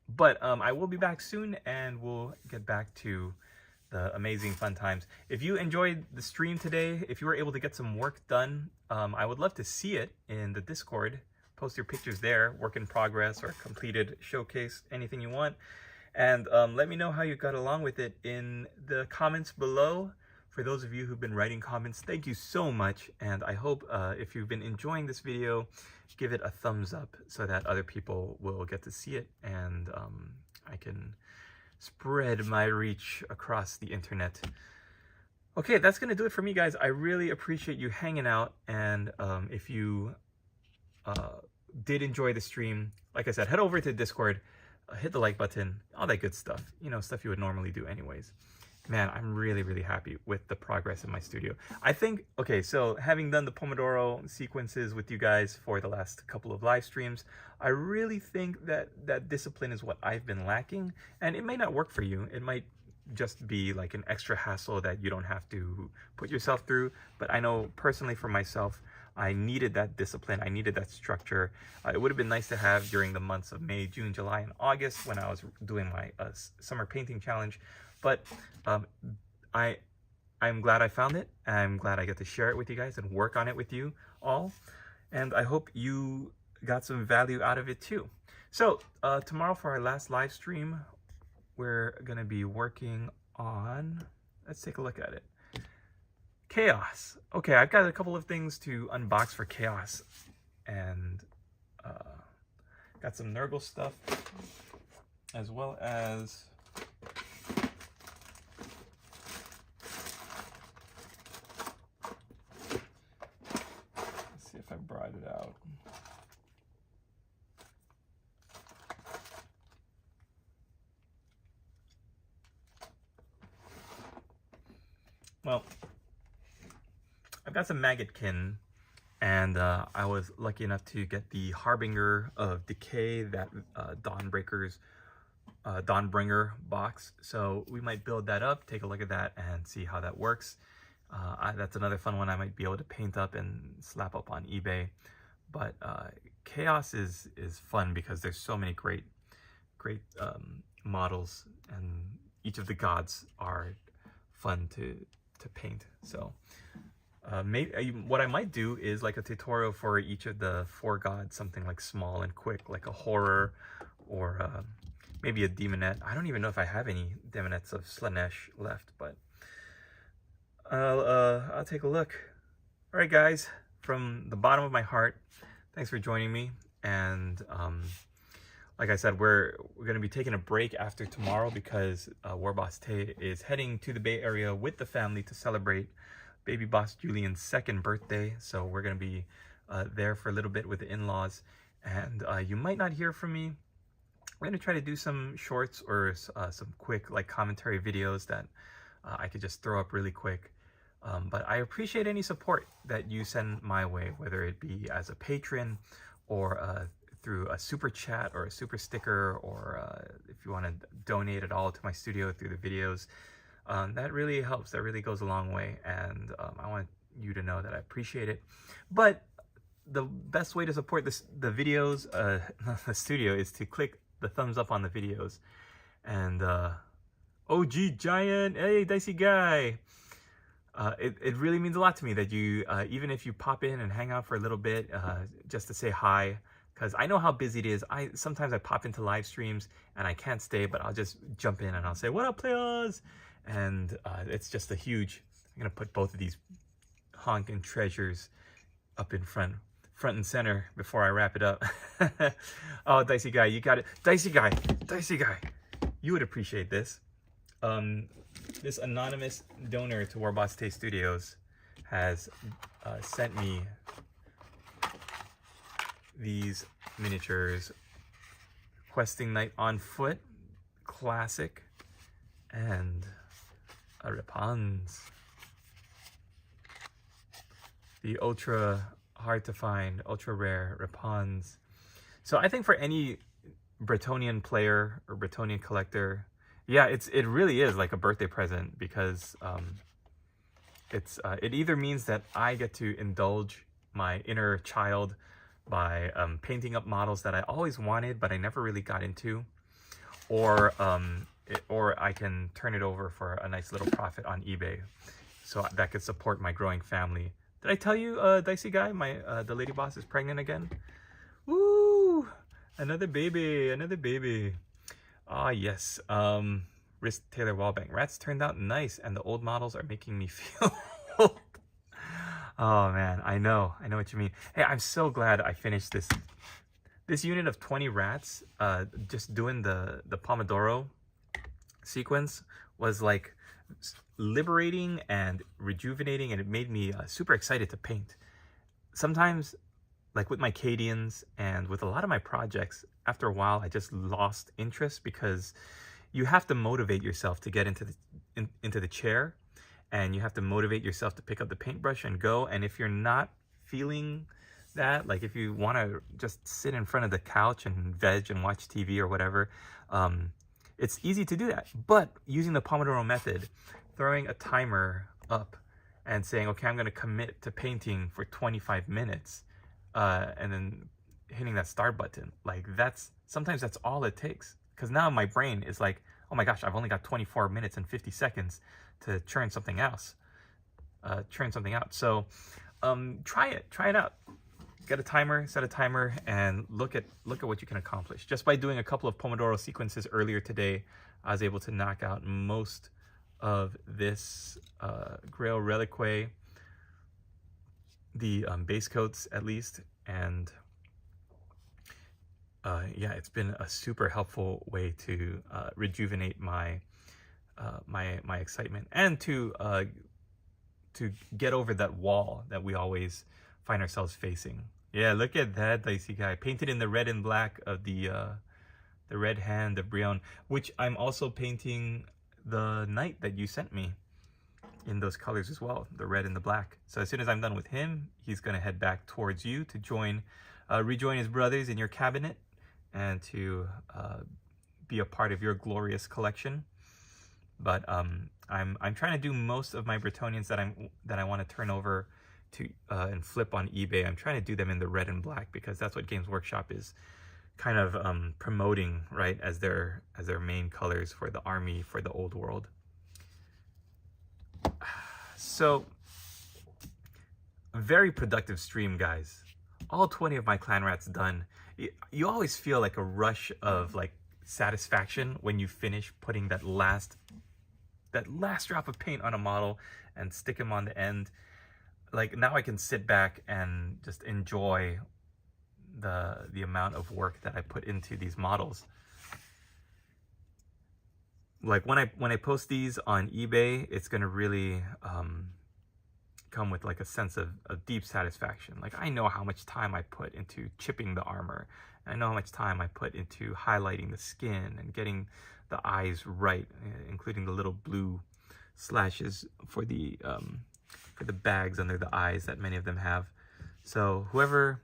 but I will be back soon, and we'll get back to the amazing fun times. If you enjoyed the stream today, if you were able to get some work done, I would love to see it in the Discord. Post your pictures there, work in progress or completed showcase, anything you want. And let me know how you got along with it in the comments below. For those of you who've been writing comments, thank you so much. And I hope if you've been enjoying this video, give it a thumbs up so that other people will get to see it, and I can spread my reach across the internet. Okay, that's gonna do it for me, guys. I really appreciate you hanging out, and if you did enjoy the stream, like I said, head over to Discord, hit the like button, all that good stuff, you know, stuff you would normally do anyways. Man, I'm really, really happy with the progress in my studio. I think, okay, so having done the Pomodoro sequences with you guys for the last couple of live streams, I really think that discipline is what I've been lacking, and it may not work for you. It might just be like an extra hassle that you don't have to put yourself through. But I know personally for myself, I needed that discipline. I needed that structure. It would have been nice to have during the months of May, June, July, and August when I was doing my summer painting challenge. But I'm glad I found it. I'm glad I get to share it with you guys and work on it with you all. And I hope you got some value out of it too. So tomorrow for our last live stream, we're gonna be working on, let's take a look at it. Chaos. Okay, I've got a couple of things to unbox for Chaos, and got some Nurgle stuff, as well as let's see if I brought it out. Well, I've got some Maggotkin, and I was lucky enough to get the Harbinger of Decay, that Dawnbringer box. So we might build that up, take a look at that, and see how that works. That's another fun one I might be able to paint up and slap up on eBay. But Chaos is fun because there's so many great models, and each of the gods are fun to paint. So maybe what I might do is like a tutorial for each of the 4 gods, something like small and quick, like a horror, or maybe a demonette. I don't even know if I have any demonettes of Slanesh left, but I'll take a look. All right, guys, from the bottom of my heart, thanks for joining me. And like I said, we're going to be taking a break after tomorrow because WarbossTae is heading to the Bay Area with the family to celebrate baby boss Julian's 2nd birthday. So we're going to be there for a little bit with the in-laws, and you might not hear from me. We're going to try to do some shorts or some quick like commentary videos that I could just throw up really quick. But I appreciate any support that you send my way, whether it be as a patron or through a super chat or a super sticker, or if you want to donate at all to my studio through the videos. That really helps. That really goes a long way, and I want you to know that I appreciate it. But the best way to support the videos, the studio, is to click the thumbs up on the videos. And OG Giant, hey Dicey Guy, it really means a lot to me that you, even if you pop in and hang out for a little bit, just to say hi, because I know how busy it is. Sometimes I pop into live streams and I can't stay, but I'll just jump in and I'll say, what up, players? And it's just a huge, I'm gonna put both of these honking treasures up in front and center before I wrap it up. Oh, Dicey Guy, you got it. Dicey Guy, you would appreciate this. This anonymous donor to WarbossTae Studios has sent me these miniatures. Questing Knight on Foot, classic, and a Repons. The ultra hard to find, ultra rare Repons. So I think for any Bretonnian player or Bretonnian collector, yeah, it really is like a birthday present, because it either means that I get to indulge my inner child by painting up models that I always wanted but I never really got into, or I can turn it over for a nice little profit on eBay, so that could support my growing family. Did I tell you, Dicey Guy, the lady boss is pregnant again? Woo! Another baby. Ah, yes. Wrist Taylor Wallbank. Rats turned out nice, and the old models are making me feel old. Oh man, I know what you mean. Hey, I'm so glad I finished this unit of 20 rats. Just doing the Pomodoro sequence was like liberating and rejuvenating, and it made me super excited to paint. Sometimes, like with my Cadians and with a lot of my projects, after a while I just lost interest, because you have to motivate yourself to get into the chair, and you have to motivate yourself to pick up the paintbrush and go. And if you're not feeling that, like if you want to just sit in front of the couch and veg and watch TV or whatever, it's easy to do that. But using the Pomodoro method, throwing a timer up and saying, okay, I'm going to commit to painting for 25 minutes, and then hitting that start button, like sometimes that's all it takes. Because now my brain is like, oh my gosh, I've only got 24 minutes and 50 seconds to churn something else, So try it out. Get a timer, set a timer, and look at what you can accomplish. Just by doing a couple of Pomodoro sequences earlier today, I was able to knock out most of this Grail Reliquae, the base coats at least, and yeah, it's been a super helpful way to rejuvenate my my excitement, and to get over that wall that we always find ourselves facing. Yeah, look at that, Dicey Guy, painted in the red and black of the red hand of Bryan, which I'm also painting the knight that you sent me in those colors as well, the red and the black. So as soon as I'm done with him, he's gonna head back towards you to rejoin his brothers in your cabinet, and to be a part of your glorious collection. But I'm trying to do most of my Bretonnians that I want to turn over to and flip on eBay. I'm trying to do them in the red and black, because that's what Games Workshop is kind of promoting, right, as their main colors for the army, for the old world. So, a very productive stream, guys. All 20 of my clan rats done. You always feel like a rush of like satisfaction when you finish putting that last drop of paint on a model and stick him on the end. Like, now I can sit back and just enjoy the amount of work that I put into these models. Like when I post these on eBay, it's gonna really come with like a sense of deep satisfaction. Like, I know how much time I put into chipping the armor, and I know how much time I put into highlighting the skin and getting the eyes right, including the little blue slashes for the bags under the eyes that many of them have. So whoever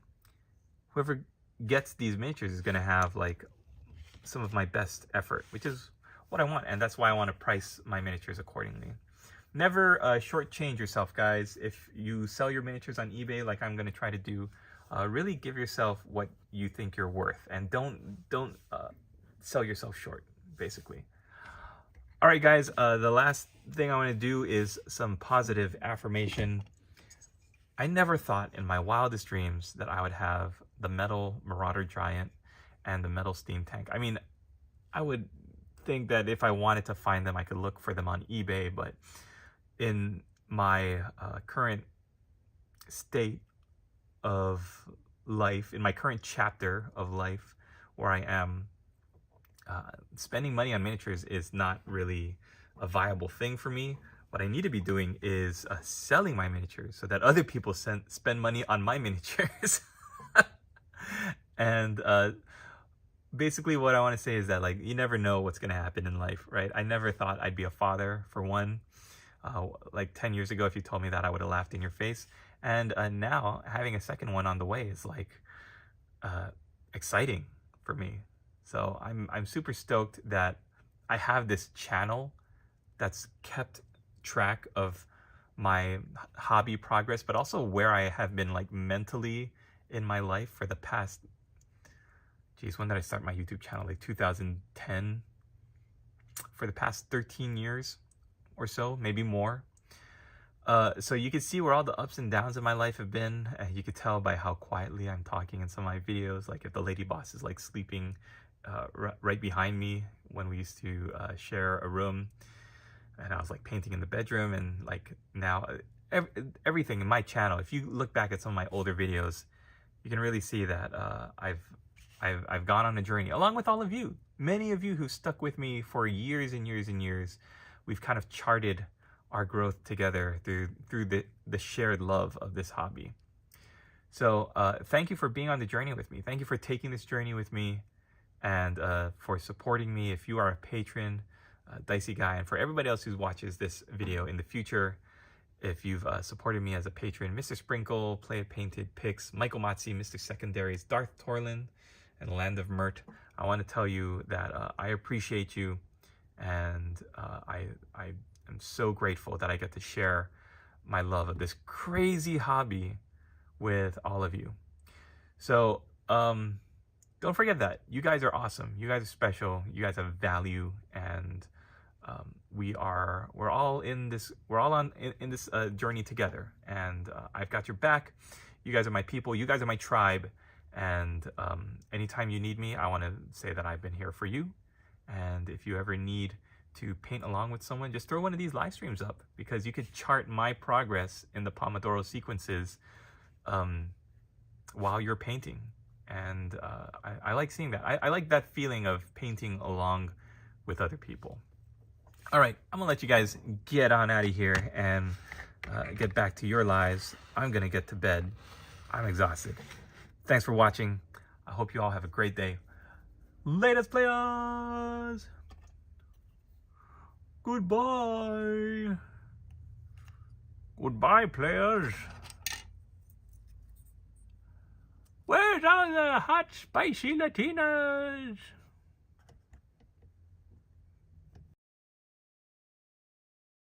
gets these miniatures is gonna have like some of my best effort, which is what I want, and that's why I want to price my miniatures accordingly. Never shortchange yourself, guys. If you sell your miniatures on eBay, like I'm going to try to do really give yourself what you think you're worth, and don't sell yourself short, basically. All right, guys, the last thing I want to do is some positive affirmation. I never thought in my wildest dreams that I would have the metal Marauder Giant and the metal steam tank. I mean, I would think that if I wanted to find them, I could look for them on eBay, but in my current state of life, in my current chapter of life where I am, spending money on miniatures is not really a viable thing for me. What I need to be doing is selling my miniatures so that other people spend money on my miniatures. And basically what I want to say is that, like, you never know what's going to happen in life, right? I never thought I'd be a father, for one. Like 10 years ago, if you told me that, I would have laughed in your face. And now having a second one on the way is like exciting for me. So I'm super stoked that I have this channel that's kept track of my hobby progress, but also where I have been, like, mentally in my life for the past, geez, when did I start my YouTube channel? Like 2010. For the past 13 years or so, maybe more. So you can see where all the ups and downs of my life have been. You could tell by how quietly I'm talking in some of my videos. Like if the lady boss is like sleeping right behind me when we used to share a room, and I was like painting in the bedroom. And like now everything in my channel, if you look back at some of my older videos, you can really see that I've gone on a journey along with all of you. Many of you who stuck with me for years and years and years. We've kind of charted our growth together through the shared love of this hobby. So thank you for being on the journey with me. Thank you for taking this journey with me, and for supporting me. If you are a patron, Dicey Guy, and for everybody else who watches this video in the future, if you've supported me as a patron, Mr. Sprinkle, Play It Painted, Pix, Michael Motzi, Mr. Secondaries, Darth Torlin, and Land of Mert, I want to tell you that I appreciate you, and I am so grateful that I get to share my love of this crazy hobby with all of you. So don't forget that you guys are awesome. You guys are special. You guys have value, and we're all in this journey together. And I've got your back. You guys are my people. You guys are my tribe. And anytime you need me, I want to say that I've been here for you. And if you ever need to paint along with someone, just throw one of these live streams up, because you could chart my progress in the Pomodoro sequences while you're painting. And I like seeing that. I like that feeling of painting along with other people. All right, I'm gonna let you guys get on out of here and get back to your lives. I'm gonna get to bed. I'm exhausted. Thanks for watching. I hope you all have a great day. Latest players! Goodbye! Goodbye, players! Where's all the hot, spicy Latinas?